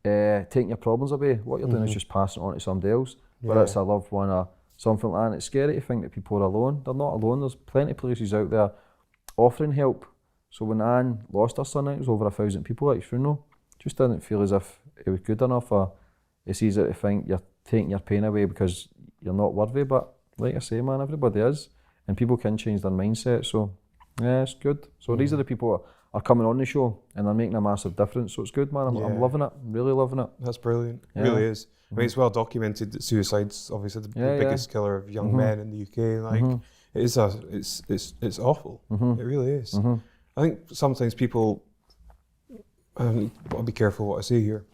taking your problems away. What you're doing is just passing it on to somebody else, whether it's a loved one or something like that. And it's scary to think that people are alone. They're not alone. There's plenty of places out there offering help. So when Anne lost her son, it was over 1,000 people at his funeral. Just didn't feel as if it was good enough, or it's easy to think you're taking your pain away because you're not worthy. But like I say, man, everybody is, and people can change their mindset. So yeah, it's good. So these are the people that are coming on the show, and they're making a massive difference. So it's good, man. I'm loving it. I'm really loving it. That's brilliant. It really is. I mean, it's well documented that suicide's obviously the biggest killer of young men in the UK. Like, it's awful. It really is. I think sometimes people, I'll be careful what I say here.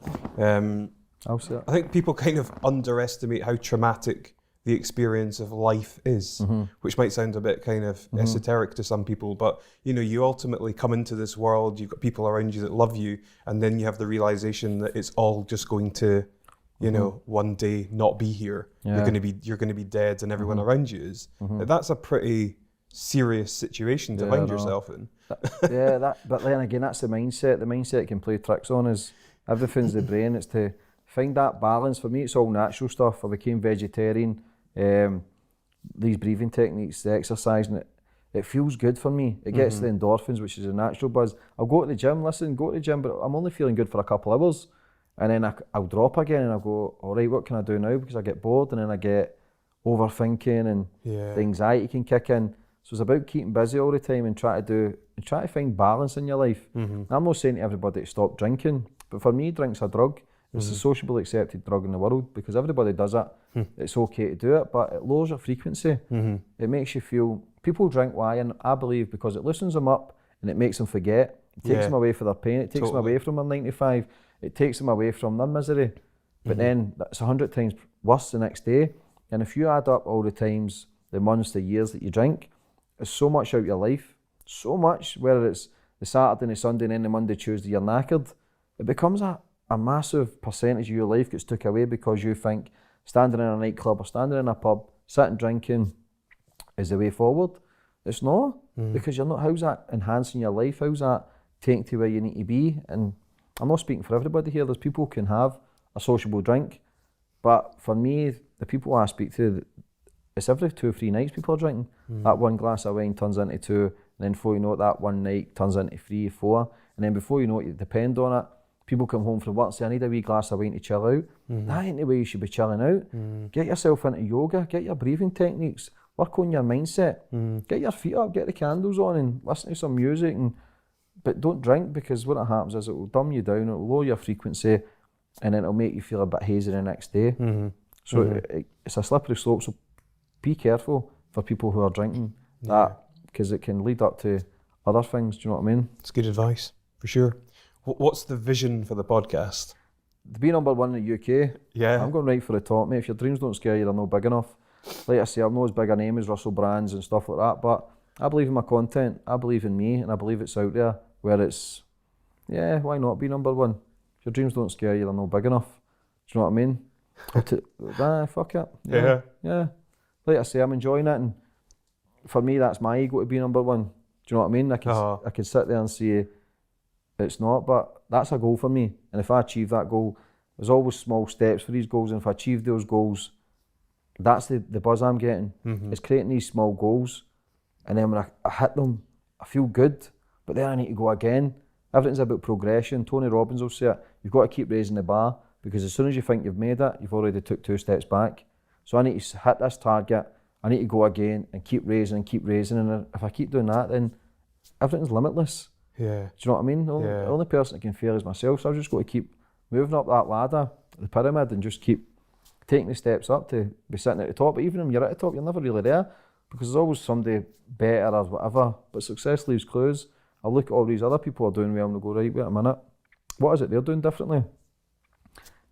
I'll say it. I think people kind of underestimate how traumatic the experience of life is, which might sound a bit kind of esoteric to some people, but you know, you ultimately come into this world, you've got people around you that love you, and then you have the realization that it's all just going to, you know, one day not be here. You're going to be dead, and everyone around you is. That's a pretty serious situation to find yourself in. But then again, that's the mindset. The mindset can play tricks on us. Everything's the brain. It's to find that balance. For me, it's all natural stuff. I became vegetarian. These breathing techniques, the exercising, it feels good for me. It gets the endorphins, which is a natural buzz. I'll go to the gym, but I'm only feeling good for a couple of hours, and then I'll drop again, and I'll go, all right, what can I do now? Because I get bored, and then I get overthinking, and the anxiety can kick in. So it's about keeping busy all the time and try to find balance in your life. I'm not saying to everybody to stop drinking, but for me, drink's a drug. It's a sociably accepted drug in the world because everybody does it. It's okay to do it, but it lowers your frequency. It makes you feel, people drink why? And I believe because it loosens them up and it makes them forget. It takes them away from their pain. It takes them away from their 9-to-5. It takes them away from their misery. But then that's 100 times worse the next day. And if you add up all the times, the months, the years that you drink, it's so much out of your life. So much, whether it's the Saturday and the Sunday and then the Monday, Tuesday, you're knackered. It becomes a massive percentage of your life gets took away because you think standing in a nightclub or standing in a pub, sitting drinking is the way forward. It's not, because you're not. How's that enhancing your life? How's that taking to where you need to be? And I'm not speaking for everybody here. There's people who can have a sociable drink, but for me, the people I speak to, it's every 2 or 3 nights people are drinking. That one glass of wine turns into 2, and then before you know it, that one night turns into 3 or 4, and then before you know it, you depend on it. People come home from work and say, I need a wee glass of wine to chill out. That ain't the way you should be chilling out. Get yourself into yoga, get your breathing techniques, work on your mindset. Get your feet up, get the candles on and listen to some music, but don't drink, because what happens is it will dumb you down, it will lower your frequency, and then it'll make you feel a bit hazy the next day. So it's a slippery slope, so be careful for people who are drinking that, because it can lead up to other things, do you know what I mean? It's good advice, for sure. What's the vision for the podcast? To be number one in the UK, Yeah. I'm going right for the top, mate. If your dreams don't scare you, they're not big enough. Like I say, I'm not as big a name as Russell Brands and stuff like that, but I believe in my content, I believe in me, and I believe it's out there where it's, why not be number one? If your dreams don't scare you, they're not big enough. Do you know what I mean? Fuck it. Yeah. Like I say, I'm enjoying it, and for me, that's my ego to be number one. Do you know what I mean? I can sit there and say it's not, but that's a goal for me. And if I achieve that goal, there's always small steps for these goals, and if I achieve those goals, that's the buzz I'm getting. It's creating these small goals, and then when I hit them, I feel good, but then I need to go again. Everything's about progression. Tony Robbins will say it. You've got to keep raising the bar, because as soon as you think you've made it, you've already took 2 steps back. So I need to hit this target, I need to go again and keep raising, and if I keep doing that, then everything's limitless. Yeah. Do you know what I mean? The only person that can fail is myself, so I've just got to keep moving up that ladder, the pyramid, and just keep taking the steps up to be sitting at the top. But even when you're at the top, you're never really there, because there's always somebody better or whatever. But success leaves clues. I look at all these other people who are doing well and I go, right, wait a minute, what is it they're doing differently?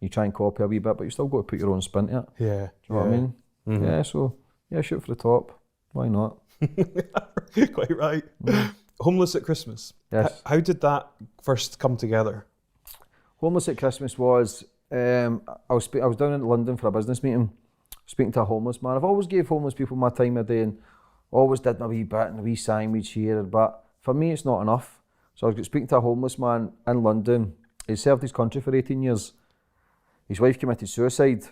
You try and copy a wee bit, but you still got to put your own spin to it. Yeah. Do you know what I mean? Yeah, so, shoot for the top. Why not? Quite right. Homeless at Christmas. Yes. How did that first come together? Homeless at Christmas was, I was down in London for a business meeting, speaking to a homeless man. I've always gave homeless people my time of day and always did my wee bit and a wee sandwich here, but for me it's not enough. So I was speaking to a homeless man in London. He served his country for 18 years. His wife committed suicide.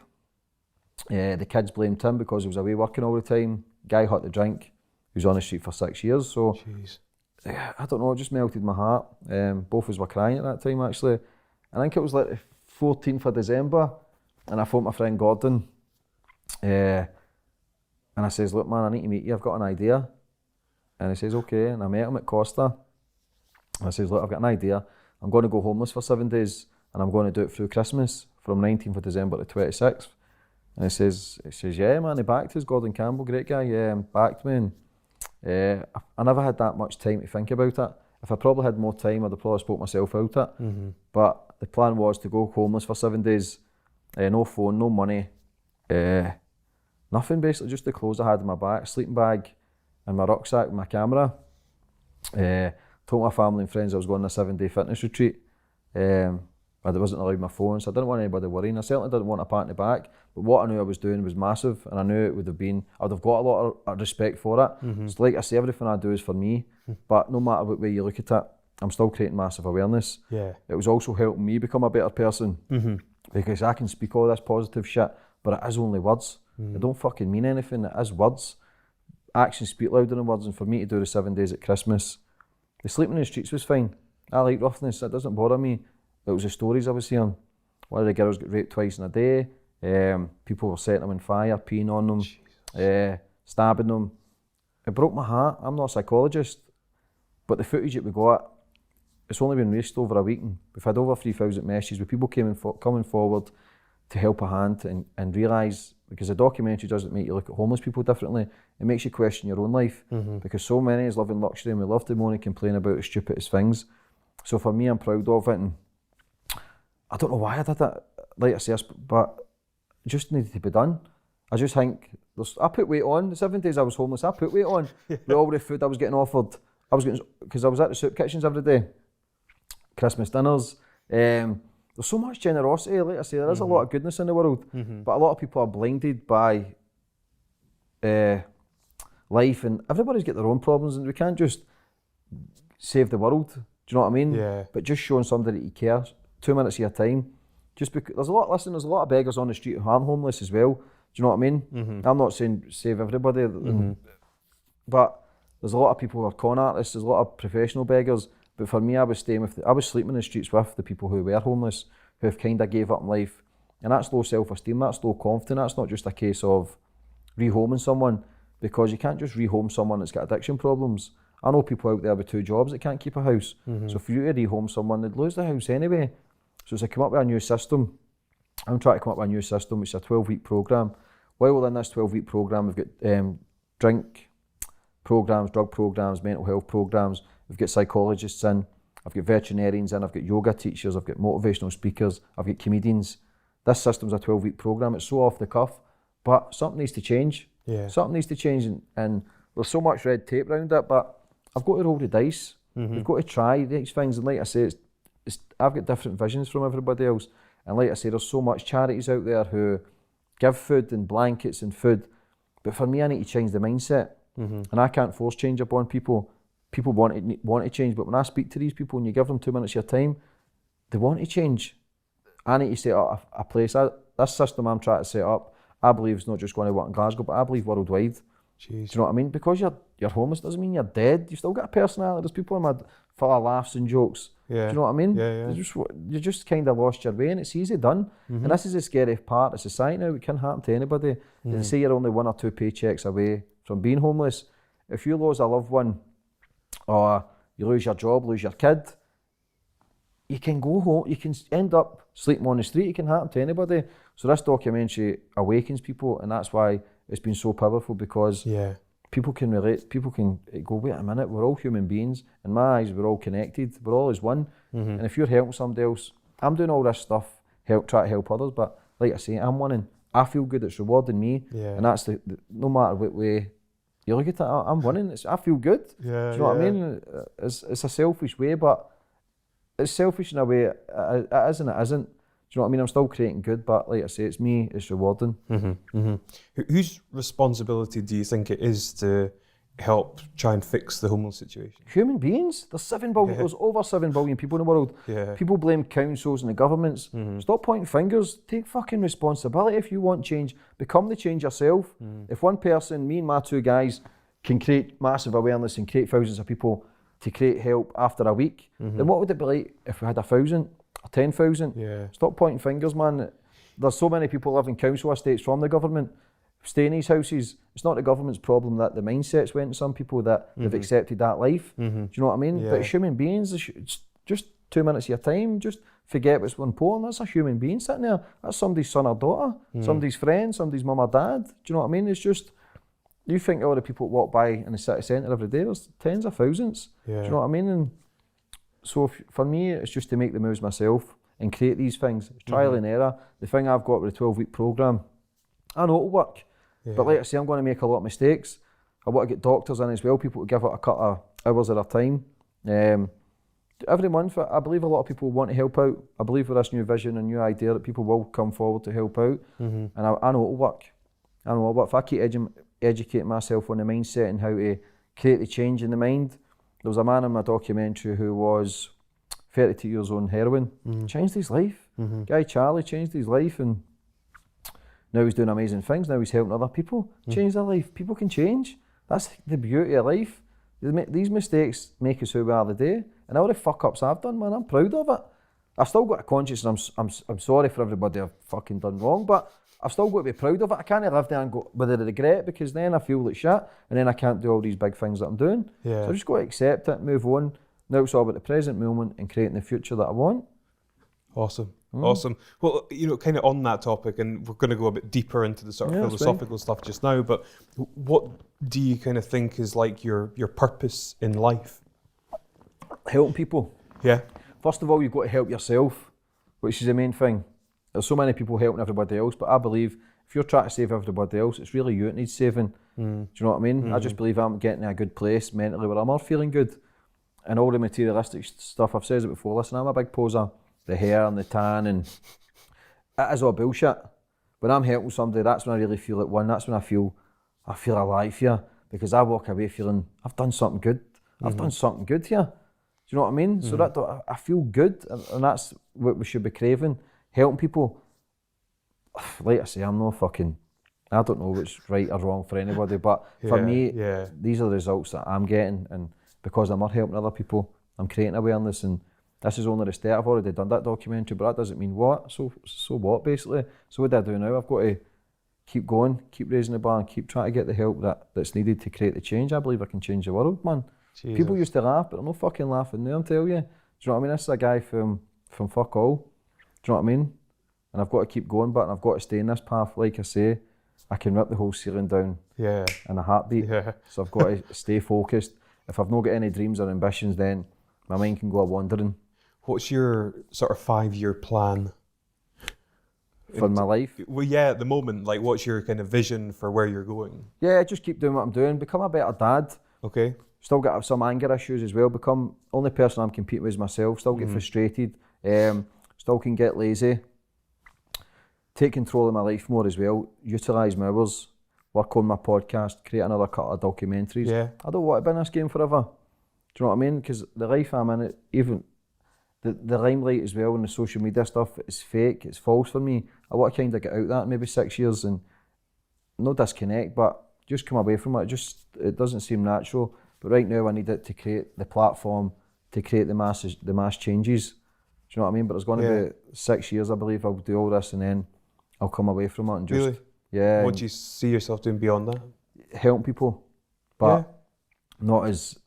The kids blamed him because he was away working all the time. Guy had to drink. He was on the street for 6 years. So Jeez. I don't know, it just melted my heart. Both of us were crying at that time, actually. I think it was like the 14th of December, and I phoned my friend Gordon. And I says, look man, I need to meet you, I've got an idea. And he says, okay, and I met him at Costa. And I says, look, I've got an idea. I'm going to go homeless for 7 days, and I'm going to do it through Christmas, from 19th of December to 26th. And he says, yeah man, he backed us, Gordon Campbell, great guy, backed me. And I never had that much time to think about it. If I probably had more time, I'd have probably spoke myself out it. But the plan was to go homeless for 7 days, no phone, no money, nothing basically, just the clothes I had in my bag, sleeping bag and my rucksack with my camera. Told my family and friends I was going on a 7-day fitness retreat. I wasn't allowed my phone, so I didn't want anybody worrying. I certainly didn't want a pat on the back, but what I knew I was doing was massive, and I knew it would have been, I'd have got a lot of respect for it. So like I say, everything I do is for me, but no matter what way you look at it, I'm still creating massive awareness. Yeah. It was also helping me become a better person, because I can speak all this positive shit, but it is only words. It don't fucking mean anything, it is words. Actions speak louder than words, and for me to do the 7 days at Christmas, the sleeping in the streets was fine. I like roughness, it doesn't bother me. It was the stories I was hearing. One of the girls got raped twice in a day. People were setting them on fire, peeing on them, stabbing them. It broke my heart. I'm not a psychologist, but the footage that we got, it's only been released over a week, and we've had over 3,000 messages with people coming forward to help a hand and realise, because the documentary doesn't make you look at homeless people differently, it makes you question your own life, because so many is living luxury and we love to moan and complain about the stupidest things. So for me, I'm proud of it, and I don't know why I did it, like I say, but it just needed to be done. I just think, I put weight on. The 7 days I was homeless, I put weight on. With all the food I was getting offered, because I was at the soup kitchens every day, Christmas dinners. There's so much generosity, like I say, there is a lot of goodness in the world, but a lot of people are blinded by life, and everybody's got their own problems, and we can't just save the world, do you know what I mean? Yeah. But just showing somebody that you care, 2 minutes of your time, just because there's a lot of beggars on the street who aren't homeless as well, do you know what I mean? I'm not saying save everybody, but there's a lot of people who are con artists, there's a lot of professional beggars, but for me I was sleeping in the streets with the people who were homeless, who have kind of gave up in life, and that's low self-esteem, that's low confidence, that's not just a case of rehoming someone, because you can't just rehome someone that's got addiction problems. I know people out there with 2 jobs that can't keep a house. So for you to rehome someone, they'd lose the house anyway. So it's come up with a new system. I'm trying to come up with a new system, which is a 12-week programme. While within this 12-week programme, we've got drink programmes, drug programmes, mental health programmes. We've got psychologists in. I've got veterinarians in. I've got yoga teachers. I've got motivational speakers. I've got comedians. This system's a 12-week programme. It's so off the cuff, but something needs to change. Yeah. Something needs to change, and there's so much red tape around it, but I've got to roll the dice. We've got to try these things, and like I say, I've got different visions from everybody else, and like I say, there's so much charities out there who give food and blankets and food, but for me, I need to change the mindset, and I can't force change upon people. People want to change, but when I speak to these people and you give them 2 minutes of your time, they want to change. I need to set up a place. This system I'm trying to set up, I believe it's not just going to work in Glasgow, but I believe worldwide. Jeez. Do you know what I mean? Because you're homeless doesn't mean you're dead. You still got a personality. There's people in my full of laughs and jokes. Yeah. Do you know what I mean? Yeah. You just kind of lost your way, and it's easy done. And this is the scary part of society now. It can happen to anybody. They say you're only 1 or 2 paychecks away from being homeless. If you lose a loved one, or you lose your job, lose your kid, you can go home, you can end up sleeping on the street. It can happen to anybody. So this documentary awakens people, and that's why it's been so powerful, because people can relate, people can go, wait a minute, we're all human beings. In my eyes, we're all connected, we're all as one. And if you're helping somebody else, I'm doing all this stuff, try to help others, but like I say, I'm winning. I feel good, it's rewarding me, and that's the no matter what way you look at it, I'm winning. I feel good. Do you know what I mean? It's a selfish way, but it's selfish in a way. It is and it isn't. Do you know what I mean? I'm still creating good, but like I say, it's me. It's rewarding. Whose responsibility do you think it is to help try and fix the homeless situation? Human beings. There's 7 billion. There's over 7 billion people in the world. People blame councils and the governments. Stop pointing fingers. Take fucking responsibility. If you want change, become the change yourself. If one person, me and my 2 guys, can create massive awareness and create thousands of people to create help after a week, then what would it be like if we had 1,000 or 10,000? Stop pointing fingers, man. There's so many people live in council estates from the government, stay in these houses. It's not the government's problem that the mindsets went to some people that they've accepted that life. Do you know what I mean? But as human beings, it's just 2 minutes of your time. Just forget what's important. That's a human being sitting there. That's somebody's son or daughter, somebody's friend, somebody's mum or dad. Do you know what I mean? It's just, you think all the people that walk by in the city centre every day, there's tens of thousands. Do you know what I mean? And so for me, it's just to make the moves myself and create these things. It's trial and error. The thing I've got with the 12-week programme, I know it'll work. But like I say, I'm going to make a lot of mistakes. I want to get doctors in as well, people to give it a couple of hours at a time. Every month, I believe a lot of people want to help out. I believe with this new vision and new idea that people will come forward to help out. And I know it'll work. I know it'll work. If I keep educating myself on the mindset and how to create the change in the mind. There was a man in my documentary who was 32 years on heroin, changed his life. Guy Charlie changed his life, and now he's doing amazing things. Now he's helping other people change their life. People can change. That's the beauty of life. These mistakes make us who we are today, and all the fuck ups I've done, man, I'm proud of it. I've still got a conscience, and I'm sorry for everybody I've fucking done wrong, but I've still got to be proud of it. I can't live there and go with a regret, because then I feel like shit, and then I can't do all these big things that I'm doing. So I just got to accept it, move on. Now it's all about the present moment and creating the future that I want. Awesome. Awesome. Well, kind of on that topic, and we're going to go a bit deeper into the sort of philosophical stuff just now, but what do you kind of think is like your purpose in life? Helping people. First of all, you've got to help yourself, which is the main thing. There's so many people helping everybody else, but I believe if you're trying to save everybody else, it's really you that needs saving. Do you know what I mean? I just believe I'm getting in a good place mentally where I'm all feeling good. And all the materialistic stuff, I've said it before, listen, I'm a big poser. The hair and the tan, and it is all bullshit. When I'm helping somebody, that's when I really feel at one. That's when I feel alive here, because I walk away feeling I've done something good. I've done something good here. Do you know what I mean? So that I feel good, and that's what we should be craving. Helping people. Like I say, I'm no fucking, I don't know what's right or wrong for anybody, but for me, these are the results that I'm getting, and because I'm not helping other people, I'm creating awareness, and this is only the start. I've already done that documentary, but that doesn't mean what. So what, basically? So what do I do now? I've got to keep going, keep raising the bar, and keep trying to get the help that's needed to create the change. I believe I can change the world, man. Jesus. People used to laugh, but they're no fucking laughing now, I'll tell you. Do you know what I mean? This is a guy from fuck all. Do you know what I mean? And I've got to keep going, but I've got to stay in this path. Like I say, I can rip the whole ceiling down Yeah. in a heartbeat. Yeah. So I've got to stay focused. If I've not got any dreams or ambitions, then my mind can go a wandering. What's your sort of 5-year plan? For my life. Well, yeah, at the moment, like, what's your kind of vision for where you're going? Yeah, just keep doing what I'm doing. Become a better dad. Okay. Still got some anger issues as well. Become only person I'm competing with is myself. Still get frustrated. Still can get lazy. Take control of my life more as well. Utilise my hours. Work on my podcast. Create another couple of documentaries. Yeah. I don't want to be in this game forever. Do you know what I mean? Because the life I'm in, even the limelight as well and the social media stuff is fake. It's false for me. I want to kind of get out of that in maybe 6 years and no disconnect, but just come away from it. It doesn't seem natural. But right now I need it to create the platform to create the mass changes. Do you know what I mean? But there's going to be 6 years, I believe. I'll do all this and then I'll come away from it and just Really? yeah. What do you see yourself doing beyond that? Help people, but not as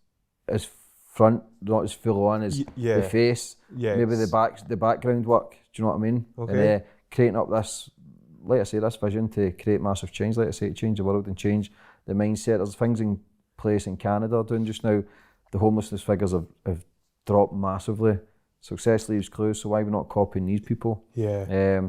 front, not as full on as yeah. the face. Yeah. Maybe the background work. Do you know what I mean? Okay. And creating up this, like I say, this vision to create massive change. Like I say, to change the world and change the mindset. There's things in place in Canada doing just now. The homelessness figures have dropped massively. Success leaves clues, so why are we not copying these people? Yeah.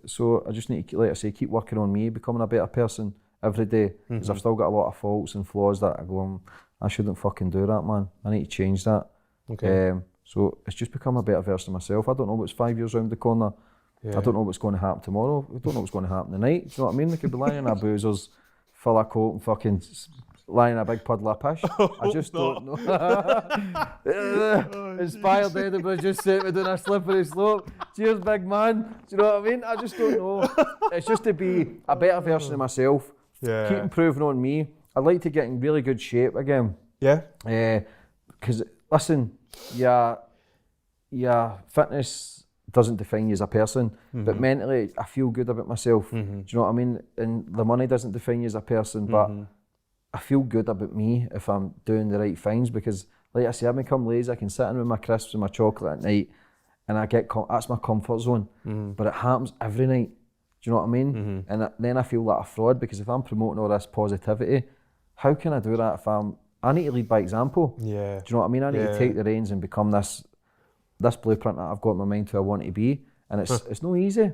So I just need to, like I say, keep working on me, becoming a better person every day. Because I've still got a lot of faults and flaws that I go, I shouldn't fucking do that, man. I need to change that. Okay. So it's just become a better version of myself. I don't know what's 5 years round the corner. Yeah. I don't know what's going to happen tomorrow. I don't know what's going to happen tonight. Do you know what I mean? I could be lying in a boozers, full of coke and fucking lying in a big puddle of piss. I just don't know. Inspired Edinburgh just sent me down a slippery slope. Cheers, big man. Do you know what I mean? I just don't know. It's just to be a better version of myself. Yeah. Keep improving on me. I'd like to get in really good shape again. Yeah. Because listen, your fitness doesn't define you as a person, but mentally I feel good about myself. Do you know what I mean? And the money doesn't define you as a person, but I feel good about me if I'm doing the right things. Because, like I say, I become lazy. I can sit in with my crisps and my chocolate at night, and I get that's my comfort zone. But it happens every night. Do you know what I mean? And then I feel like a fraud, because if I'm promoting all this positivity, how can I do that if I need to lead by example? Yeah. Do you know what I mean? I need to take the reins and become this blueprint that I've got in my mind to I want to be. And it's no easy.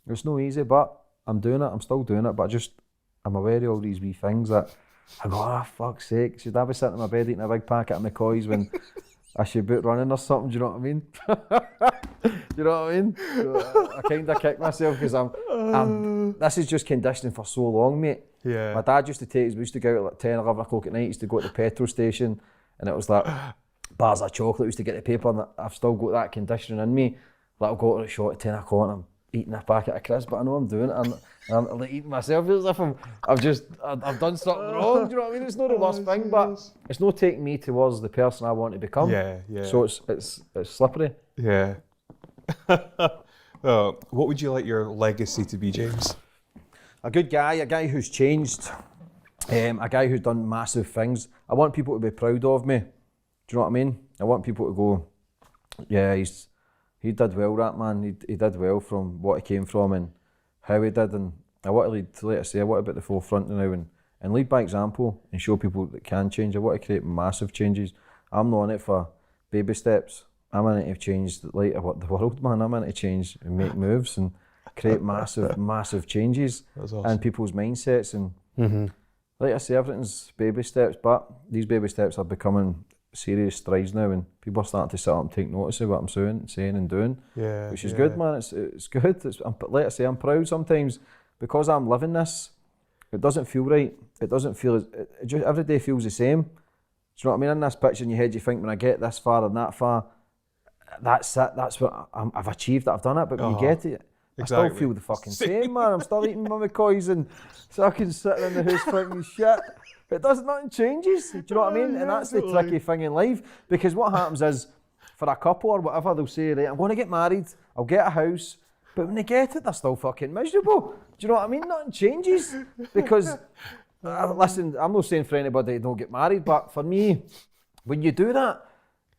It's no easy, but I'm doing it. I'm still doing it, but I'm aware of all these wee things that I go, fuck's sake, should I be sitting in my bed eating a big packet of McCoys when I should be out running or something? Do you know what I mean? Do you know what I mean? So I kind of kick myself because this is just conditioning for so long, mate. Yeah. My dad used to we used to go out at like 10, 11 o'clock at night. He used to go to the petrol station, and it was like bars of chocolate. Used to get the paper, and I've still got that conditioning in me. Like I'll go to the shop at 10 o'clock and I'm eating a packet of crisps, but I know I'm doing it, and I'm like eating myself as if I've done something wrong. Do you know what I mean? It's not the worst thing, but it's not taking me towards the person I want to become. Yeah, yeah. So it's slippery. Yeah. What would you like your legacy to be, James? A good guy, a guy who's changed, a guy who's done massive things. I want people to be proud of me. Do you know what I mean? I want people to go, yeah, he did well, that man. He did well from what he came from and how he did. And I want to lead, like I say, I want to be at the forefront now and lead by example and show people that can change. I want to create massive changes. I'm not in it for baby steps. I'm in it to change the world, man. I'm in it to change and make moves and create massive changes in people's mindsets. And like I say, everything's baby steps, but these baby steps are becoming serious strides now, and people are starting to sit up and take notice of what I'm saying and doing, which is good, man. It's good. Like I say, I'm proud sometimes because I'm living this. It doesn't feel right. It doesn't feel, it just, every day feels the same. Do you know what I mean? In this picture in your head, you think, when I get this far and that far, that's it. That's what I've achieved. I've done it. But when you get it, I still feel the fucking same, man. I'm still eating my McCoys and fucking sitting in the house thinking shit. It does, nothing changes. Do you know what I mean? And that's the tricky thing in life, because what happens is, for a couple or whatever, they'll say, right, I'm going to get married, I'll get a house, But when they get it, they're still fucking miserable. Do you know what I mean? Nothing changes. Because, listen, I'm not saying for anybody to don't get married, but for me, when you do that,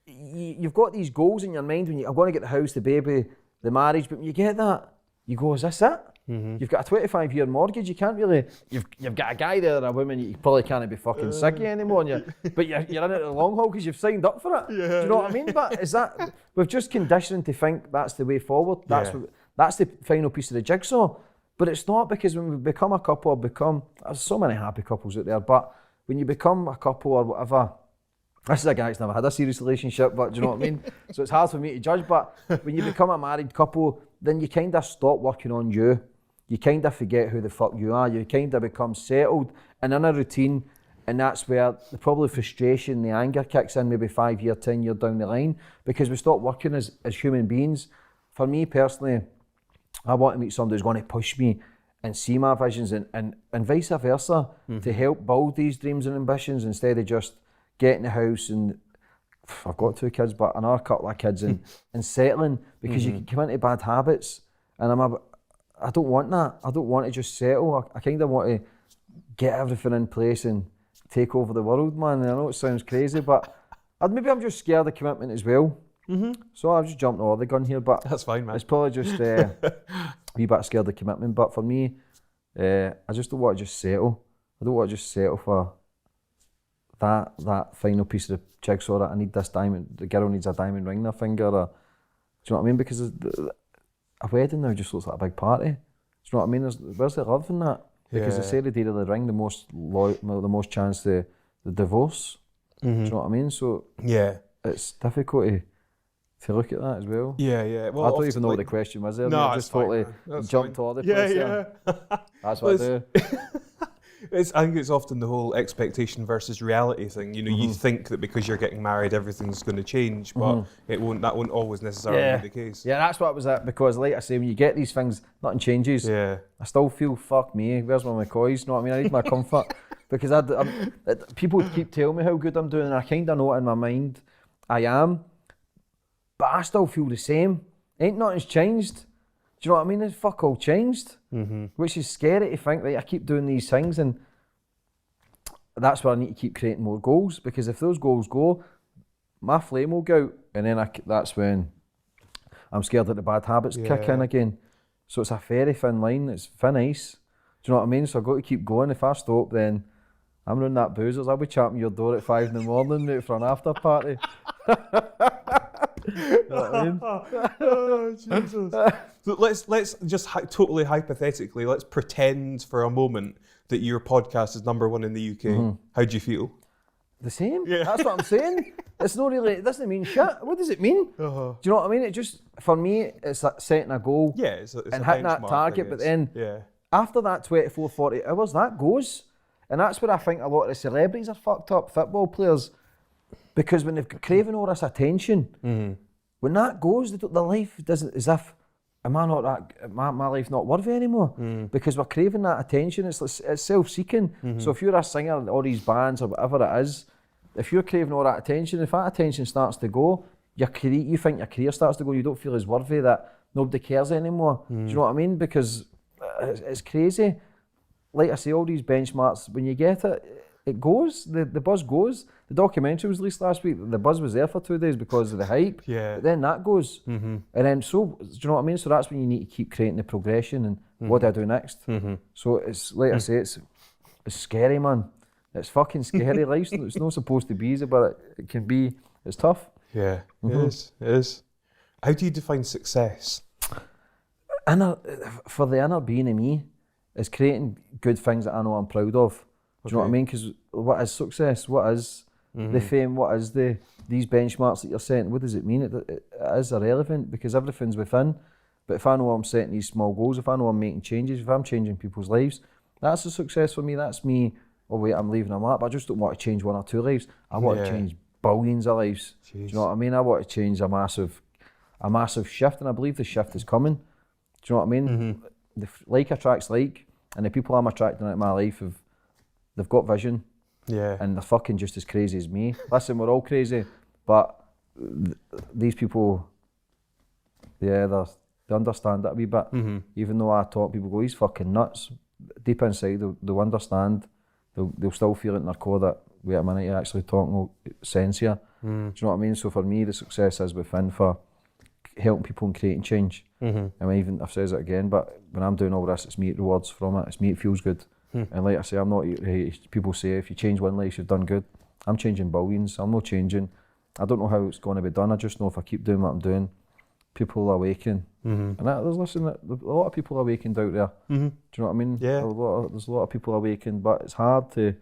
you've got these goals in your mind when I'm going to get the house, the baby, the marriage, but when you get that, you go, is this it? You've got a 25-year mortgage, you can't really, you've got a guy there or a woman, you probably can't be fucking sicky anymore, but you're in it the long haul because you've signed up for it. Do you know what I mean? But is that, we've just conditioned to think that's the way forward, that's the final piece of the jigsaw. But it's not, because when we become a couple, there's so many happy couples out there, but when you become a couple or whatever, this is a guy that's never had a serious relationship, but do you know what I mean? So it's hard for me to judge, but when you become a married couple, then you kind of stop working on you. You kind of forget who the fuck you are. You kind of become settled and in a routine, and that's where probably frustration, the anger kicks in maybe 5 year, 10 year down the line, because we stop working as human beings. For me personally, I want to meet somebody who's going to push me and see my visions and vice versa, to help build these dreams and ambitions instead of just getting the house and I've got 2 kids, but another couple of kids and settling, because you can come into bad habits, and I don't want that. I don't want to just settle. I kind of want to get everything in place and take over the world, man. And I know it sounds crazy, but maybe I'm just scared of commitment as well. So I've just jumped over the gun here, but That's fine, man. it's probably just a wee bit scared of commitment. But for me, I just don't want to just settle. I don't want to just settle for that final piece of the jigsaw that I need this diamond, the girl needs a diamond ring in her finger, or, do you know what I mean? Because a wedding now just looks like a big party. Do you know what I mean? Where's the love in that? Because they say the deed of the ring, the most chance the divorce. Do you know what I mean? So it's difficult to look at that as well. Well, I don't even know what the question was there. No, I just totally jumped all the place. That's what I do. I think it's often the whole expectation versus reality thing. You know, you think that because you're getting married, everything's going to change, but it won't. That won't always necessarily be the case. Yeah, that's what was that. Because, like I say, when you get these things, nothing changes. I still feel, fuck me, where's my McCoys? You know what I mean? I need my comfort. Because people keep telling me how good I'm doing, and I kind of know in my mind I am, but I still feel the same. Ain't nothing's changed. Do you know what I mean? It's fuck all changed, which is scary to think that I keep doing these things, and that's where I need to keep creating more goals, because if those goals go, my flame will go out, and then that's when I'm scared that the bad habits kick in again. So it's a very thin line, it's thin ice. Do you know what I mean? So I've got to keep going. If I stop, then I'm running that boozers. I'll be champing your door at 5 in the morning, mate, for an after party. You know what I mean? Oh, Jesus. So let's just totally hypothetically, let's pretend for a moment that your podcast is #1 in the UK. How do you feel? The same. That's what I'm saying. It's not really, it doesn't mean shit. What does it mean? Do you know what I mean? It just, for me, it's like setting a goal it's and hitting that target, but then after that 24, 40 hours, that goes. And that's where I think a lot of the celebrities are fucked up, football players, because when they've craving all this attention, when that goes, their life doesn't, as if, my life not worthy anymore? Because we're craving that attention. It's self-seeking. So if you're a singer, all these bands or whatever it is, if you're craving all that attention, if that attention starts to go, you think your career starts to go, you don't feel as worthy, that nobody cares anymore. Do you know what I mean? Because it's crazy. Like I say, all these benchmarks, when you get it, it goes, the buzz goes. The documentary was released last week, the buzz was there for 2 days because of the hype, but then that goes. And then, so, do you know what I mean? So that's when you need to keep creating the progression and what do I do next? So it's, like I say, it's scary, man. It's fucking scary. Life, it's not supposed to be easy, but it can be, it's tough. It is. How do you define success? For the inner being of me, is creating good things that I know I'm proud of. Do you know what I mean? Because what is success? What is the fame? What is these benchmarks that you're setting? What does it mean? It is irrelevant, because everything's within. But if I know I'm setting these small goals, if I know I'm making changes, if I'm changing people's lives, that's a success for me. That's me. Oh wait, I'm leaving them up. I just don't want to change 1 or 2 lives. I want to change billions of lives. Do you know what I mean? I want to change a massive shift, and I believe the shift is coming. Do you know what I mean? Like attracts like, and the people I'm attracting into my life they've got vision, and they're fucking just as crazy as me. Listen, we're all crazy, but these people, they're they understand it a wee bit. Even though I talk, people go, he's fucking nuts. Deep inside, they'll understand. They'll still feel it in their core that, wait a minute, you're actually talking sense here. Do you know what I mean? So for me, the success is within for helping people and creating change. I mean, I've said it again, but when I'm doing all this, it's me it rewards from it. It's me it feels good. And like I say, I'm not, people say if you change one life, you've done good. I'm changing billions. I'm not changing. I don't know how it's going to be done. I just know if I keep doing what I'm doing, people will awaken. And there's a lot of people awakened out there. Do you know what I mean? Yeah. There's a lot of people awakened, but it's hard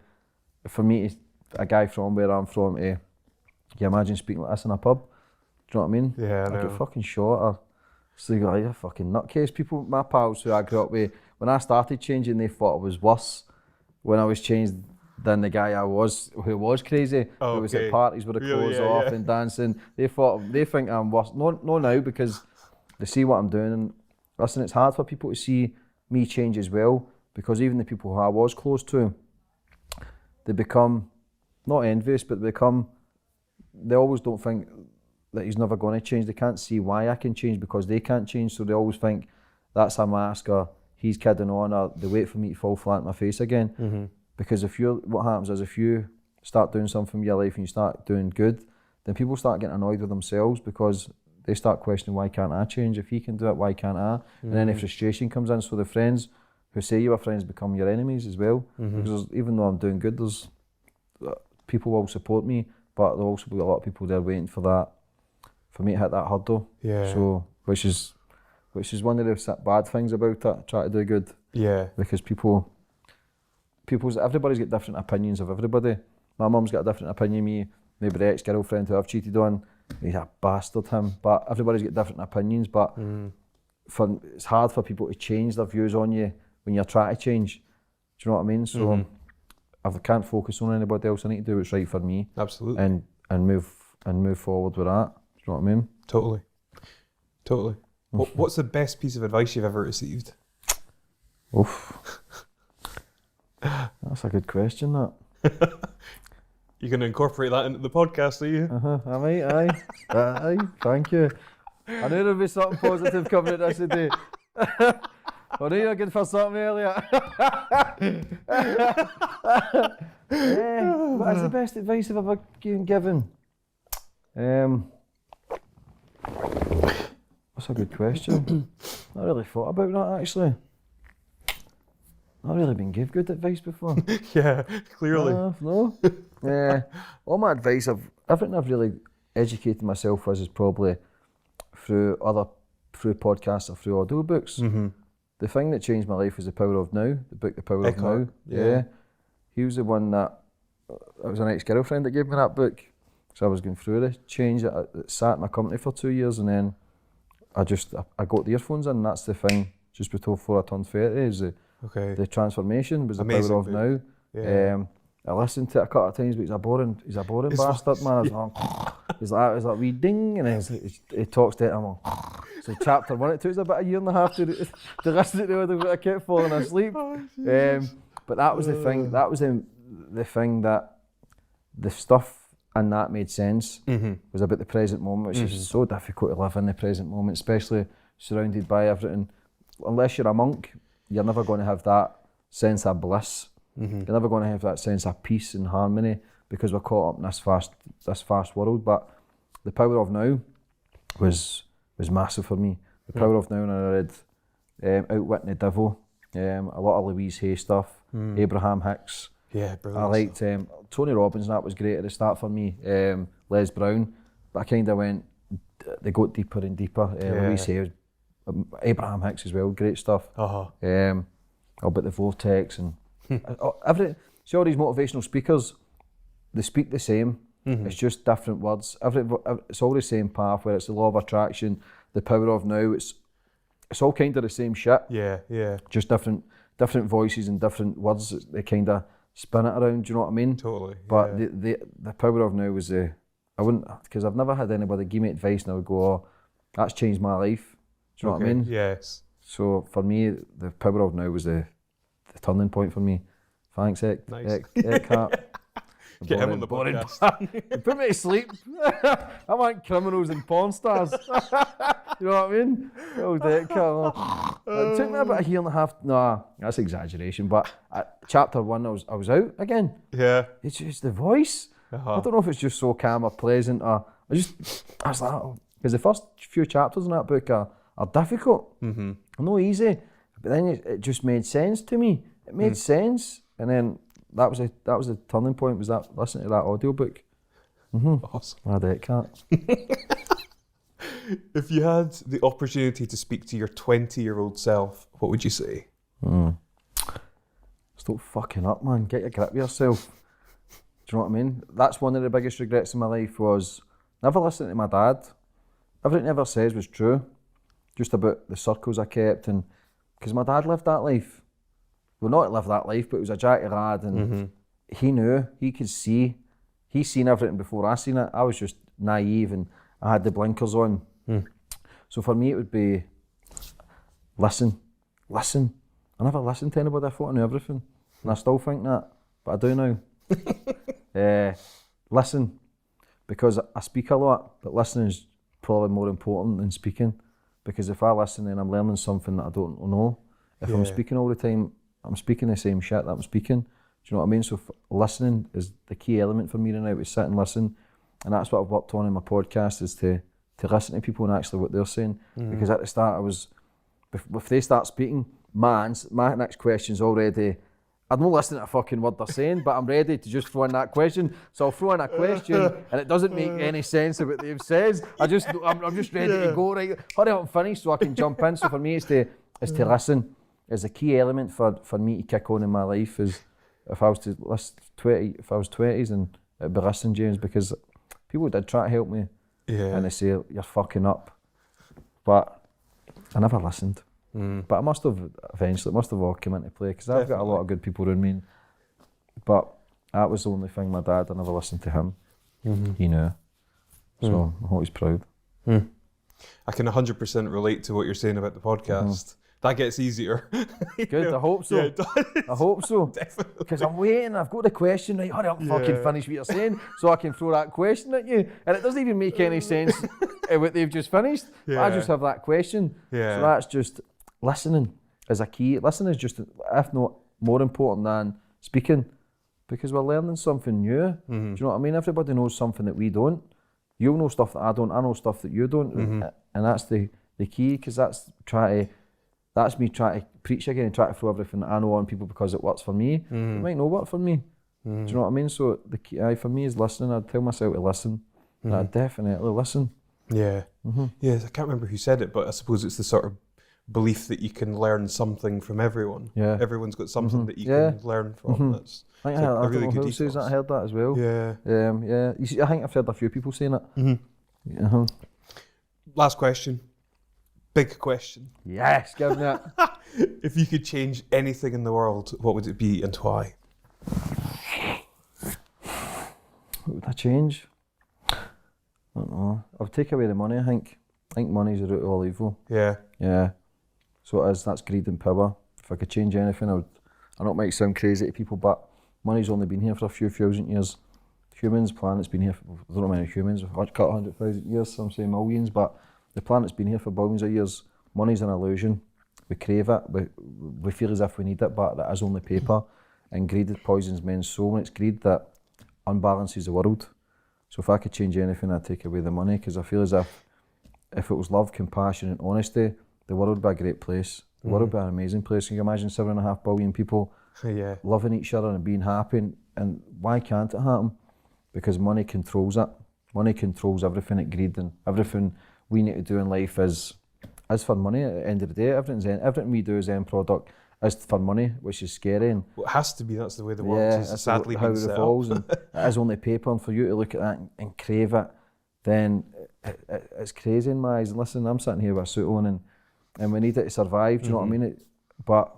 for me, a guy from where I'm from, can you imagine speaking like this in a pub? Do you know what I mean? Yeah, I know. I get fucking shot, or so you go, like a fucking nutcase. People, my pals who I grew up with, when I started changing, they thought it was worse when I was changed than the guy who was crazy, who was at parties with the clothes off and dancing. They think I'm worse. No now, because they see what I'm doing. And listen, it's hard for people to see me change as well, because even the people who I was close to, they become, not envious, but they always don't think that he's never going to change. They can't see why I can change because they can't change, so they always think that's a mask, or he's kidding on, or they wait for me to fall flat in my face again. Because what happens is if you start doing something in your life and you start doing good, then people start getting annoyed with themselves because they start questioning, why can't I change? If he can do it, why can't I? And then the frustration comes in, so the friends who say you are friends become your enemies as well. Because even though I'm doing good, there's people will support me, but there'll also be a lot of people there waiting for me to hit that hurdle. Yeah. So, which is one of the bad things about it, try to do good. Yeah. Because everybody's got different opinions of everybody. My mum's got a different opinion of me, maybe the ex-girlfriend who I've cheated on, he's a bastard, him. But everybody's got different opinions, but it's hard for people to change their views on you when you're trying to change. Do you know what I mean? So if I can't focus on anybody else, I need to do what's right for me. Absolutely. And move forward with that. Do you know what I mean? Totally. What's the best piece of advice you've ever received? Oof. That's a good question, that. You're going to incorporate that into the podcast, are you? I might, aye. Aye, thank you. I knew there'd be something positive coming at this today. I knew you were good for something earlier. What is the best advice I've ever been given? That's a good question. Not really thought about that, actually. Not really been given good advice before. Yeah, clearly. No. All my advice, everything I've really educated myself with is probably through podcasts or through audiobooks. The thing that changed my life was The Power of Now, the book The Power of Now. Yeah. He was the one that, it was an ex-girlfriend that gave me that book. So I was going through the change. It sat in my company for 2 years, and then I got the earphones in, and that's the thing, just before I turned 30, is the transformation was Amazing, The Power of dude. Now. Yeah. I listened to it a couple of times, but he's a boring bastard, man. He's like wee ding, and he talks to it, I'm like, so chapter 1, it took us about a year and a half to listen to it, but I kept falling asleep. But that was the thing, the thing that the stuff in that made sense, was about the present moment, which is so difficult to live in the present moment, especially surrounded by everything. Unless you're a monk, you're never going to have that sense of bliss. You're never going to have that sense of peace and harmony because we're caught up in this fast world. But The Power of Now was massive for me. The Power of Now, and I read Outwitting the Devil, a lot of Louise Hay stuff, Abraham Hicks. Yeah, brilliant. I liked Tony Robbins, and that was great at the start for me. Les Brown, but I kind of went, they got deeper and deeper. Louise Hay, Abraham Hicks as well, great stuff. About the vortex and see all these motivational speakers, they speak the same. It's just different words. It's all the same path, where it's the law of attraction, the power of now. It's all kind of the same shit. Yeah. Just different voices and different words. They kind of spin it around. Do you know what I mean? Totally. But the power of now was I wouldn't, because I've never had anybody give me advice and I would go, oh, that's changed my life. Do you know what I mean? Yes. So for me, the power of now was the turning point for me. Thanks, Ek. Nice. Eckhart. Get him on the podcast. Put me to sleep. I want criminals and porn stars. You know what I mean? Old Decker. It took me about a year and a half. Nah, that's exaggeration. But at chapter 1, I was out again. Yeah. It's just the voice. I don't know if it's just so calm or pleasant or I was like, because the first few chapters in that book are difficult. Mm-hmm. No easy. But then it just made sense to me. It made sense. And then that was the turning point, was that listening to that audiobook. Awesome. I had cat. If you had the opportunity to speak to your 20-year-old self, what would you say? Stop fucking up, man. Get your grip with yourself. Do you know what I mean? That's one of the biggest regrets in my life, was never listening to my dad. Everything he ever says was true. Just about the circles I kept, and because my dad lived that life. Well, not lived that life, but he was a jatty lad, and he knew, he could see. He seen everything before I seen it. I was just naive and I had the blinkers on. So for me it would be listen. I never listened to anybody. I thought I knew everything. And I still think that, but I do now. Listen, because I speak a lot, but listening is probably more important than speaking. Because if I listen, then I'm learning something that I don't know. If I'm speaking all the time, I'm speaking the same shit that I'm speaking. Do you know what I mean? So listening is the key element for me now, to sit and listen. And that's what I've worked on in my podcast, is to listen to people and actually what they're saying. Because at the start if they start speaking, my next question's already, I'm not listening to a fucking word they're saying, but I'm ready to just throw in that question. So I'll throw in a question and it doesn't make any sense of what they've said. I'm just ready to go, right? Hurry up and finish so I can jump in. So for me, it's to listen. Is a key element for me to kick on in my life. Is if I was to list 20, if I was 20s, and it'd be listen, James, because people did try to help me, and they say you're fucking up, but I never listened. But I must have eventually, it must have all come into play, because I've got a lot of good people around me. But that was the only thing. My dad, I never listened to him. He knew, so I hope he's proud. I can 100% relate to what you're saying about the podcast. That gets easier. Good, I hope so. Yeah, it does. I hope so. Definitely. Because I'm waiting, I've got the question, right, hurry up, fucking finish what you're saying, so I can throw that question at you. And it doesn't even make any sense what they've just finished. Yeah. I just have that question. Yeah. So that's just, listening is a key. Listening is just, if not more important than speaking, because we're learning something new. Do you know what I mean? Everybody knows something that we don't. You'll know stuff that I don't, I know stuff that you don't. And that's the key, because that's me trying to preach again and try to throw everything that I know on people because it works for me. It might not work for me. Do you know what I mean? So the key for me is listening. I'd tell myself to listen. And I'd definitely listen. Yeah. Yes, I can't remember who said it, but I suppose it's the sort of belief that you can learn something from everyone. Yeah. Everyone's got something that you can learn from. That's I think a really good who says that. I heard that as well. Yeah. Yeah. You see, I think I've heard a few people saying it. Last question. Big question. Yes, give me it. If you could change anything in the world, what would it be and why? What would I change? I don't know. I would take away the money, I think. I think money's the root of all evil. Yeah. Yeah. So it is, that's greed and power. If I could change anything, I know it might sound crazy to people, but money's only been here for a few thousand years. Humans, planet's been here for, I don't know how many humans, I've cut 100,000 years, some say millions, but the planet's been here for billions of years. Money's an illusion. We crave it. We feel as if we need it, but that is only paper. And greed poisons men's soul, and it's greed that unbalances the world. So if I could change anything, I'd take away the money, because I feel as if it was love, compassion and honesty, the world would be a great place. The world would be an amazing place. Can you imagine 7.5 billion people loving each other and being happy? And why can't it happen? Because money controls it. Money controls everything at greed, and everything we need to do in life is for money. At the end of the day, everything we do as end product is for money, which is scary. And well, it has to be. That's the way the world is sadly how been it set evolves. up. And it is only paper, and for you to look at that and crave it, then it's crazy in my eyes. And listen, I'm sitting here with a suit on, and we need it to survive. Do you know what I mean? But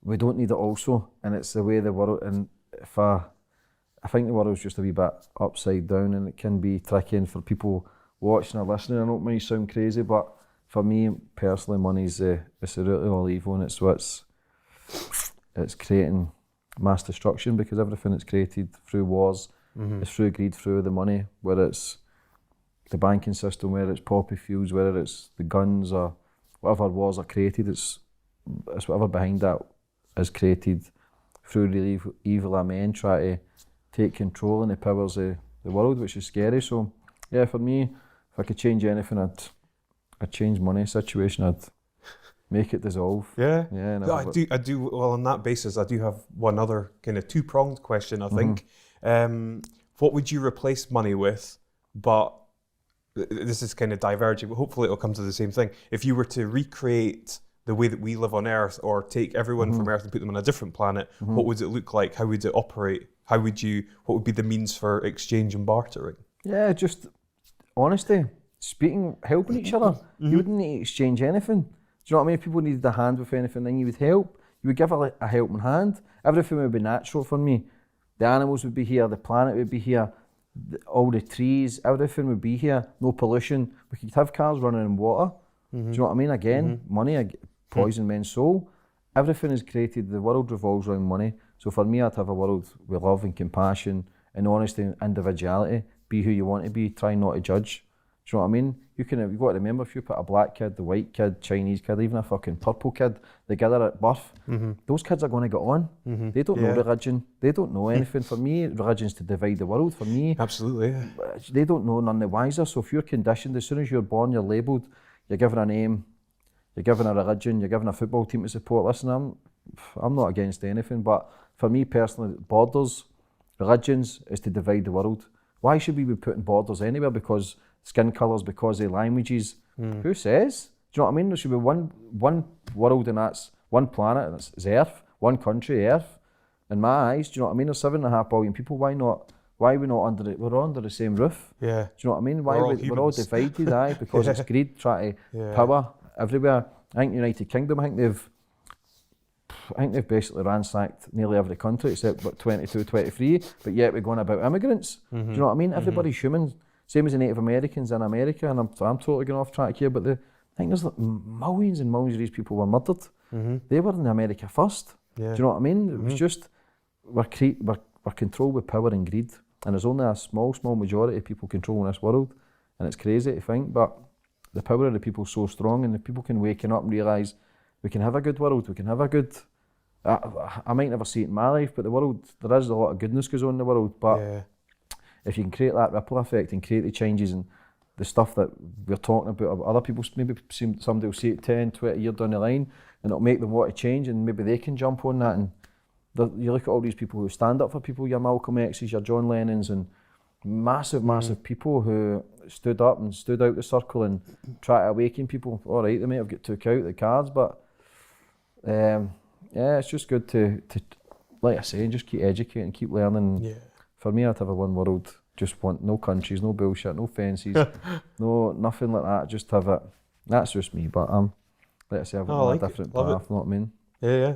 we don't need it also, and it's the way the world. And I think the world's just a wee bit upside down, and it can be tricky. And for people watching or listening, I know it might sound crazy, but for me personally, money's it's the root of all evil, and it's creating mass destruction, because everything that's created through wars is through greed, through the money. Where it's the banking system, whether it's poppy fields, whether it's the guns or whatever wars are created, it's whatever behind that is created through the evil of men try to take control and the powers of the world, which is scary. So yeah, for me, if I could change anything, I'd change money situation. I'd make it dissolve. Yeah. Yeah. No, I do. Well, on that basis, I do have one other kind of two-pronged question, I think. What would you replace money with? But this is kind of diverging, but hopefully it'll come to the same thing. If you were to recreate the way that we live on Earth, or take everyone from Earth and put them on a different planet, what would it look like? How would it operate? What would be the means for exchange and bartering? Yeah, just honesty, speaking, helping each other. You wouldn't need to exchange anything. Do you know what I mean? If people needed a hand with anything, then you would help. You would give a helping hand. Everything would be natural for me. The animals would be here, the planet would be here, all the trees, everything would be here, no pollution. We could have cars running in water. Do you know what I mean? Again, money, poison men's soul. Everything is created, the world revolves around money. So for me, I'd have a world with love and compassion and honesty and individuality. Be who you want to be, try not to judge. Do you know what I mean? You've got to remember, if you put a black kid, the white kid, Chinese kid, even a fucking purple kid together at birth, those kids are going to get on. They don't know religion. They don't know anything. For me, religion's to divide the world. For me, absolutely, yeah. They don't know none the wiser. So if you're conditioned, as soon as you're born, you're labelled, you're given a name, you're given a religion, you're given a football team to support. Listen, I'm not against anything, but for me personally, borders, religions is to divide the world. Why should we be putting borders anywhere? Because skin colours, because of languages. Who says? Do you know what I mean? There should be one world, and that's one planet, and it's Earth, one country, Earth. In my eyes, do you know what I mean? There's 7.5 billion people. Why are we not under it? We're all under the same roof. Yeah. Do you know what I mean? We're all divided, because it's greed, trying to power everywhere. I think United Kingdom, I think they've basically ransacked nearly every country except about 22, 23, but yet we're going about immigrants. Do you know what I mean? Everybody's human. Same as the Native Americans in America, and I'm totally going off track here, but I think there's like millions and millions of these people were murdered. They were in America first. Yeah. Do you know what I mean? It was just, we're controlled with power and greed, and there's only a small majority of people controlling this world, and it's crazy to think, but the power of the people is so strong, and the people can waken up and realise we can have a good world, we can have a good... I might never see it in my life, but the world, there is a lot of goodness goes on in the world, but if you can create that ripple effect and create the changes and the stuff that we're talking about, other people, maybe somebody will see it 10, 20 years down the line, and it'll make them want to change, and maybe they can jump on that. And you look at all these people who stand up for people, your Malcolm X's, your John Lennons, and massive people who stood up and stood out the circle and try to awaken people. All right, they may have got took out the cards, but it's just good to like I say, just keep educating, keep learning. Yeah. For me, I'd have a one world, just want no countries, no bullshit, no fences, no nothing like that. Just have it. That's just me. But like I say, I've got a different path. You know what I mean? Yeah.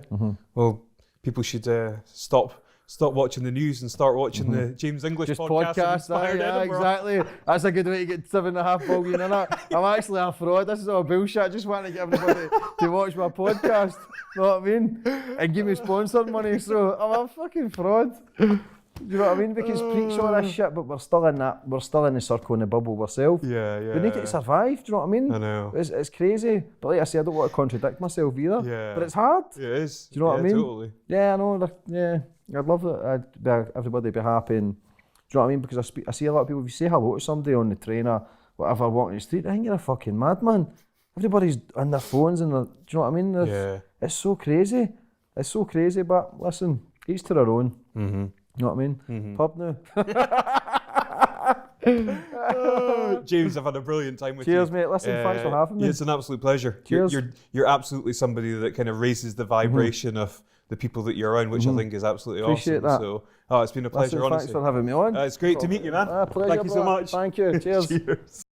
Well, people should stop watching the news and start watching the James English just podcast. Yeah, exactly. That's a good way to get 7.5 billion in it. I'm actually a fraud. This is all bullshit. I just want to get everybody to watch my podcast. You know what I mean? And give me sponsor money. So I'm a fucking fraud. You know what I mean? We can preach all this shit, but we're still in the circle, in the bubble ourselves. Yeah. We need to survive, do you know what I mean? I know. It's crazy. But like I say, I don't want to contradict myself either. Yeah. But it's hard. It is. Do you know what I mean? Totally. Yeah, I know. I'd love that. Everybody be happy. And, do you know what I mean? Because I see a lot of people, if you say hello to somebody on the train or whatever, walking the street, I think you're a fucking madman. Everybody's on their phones and do you know what I mean? It's so crazy. It's so crazy, but listen, each to their own. You know what I mean? Pub now. James, I've had a brilliant time with you. Cheers, mate. Listen, thanks for having me. It's an absolute pleasure. Cheers. You're absolutely somebody that kind of raises the vibration of the people that you're around, which I think is absolutely Appreciate awesome. That. So, it's been a pleasure, Listen, honestly. Thanks for having me on. It's great to meet you, man. Pleasure, Thank you so much. Thank you. Cheers. Cheers.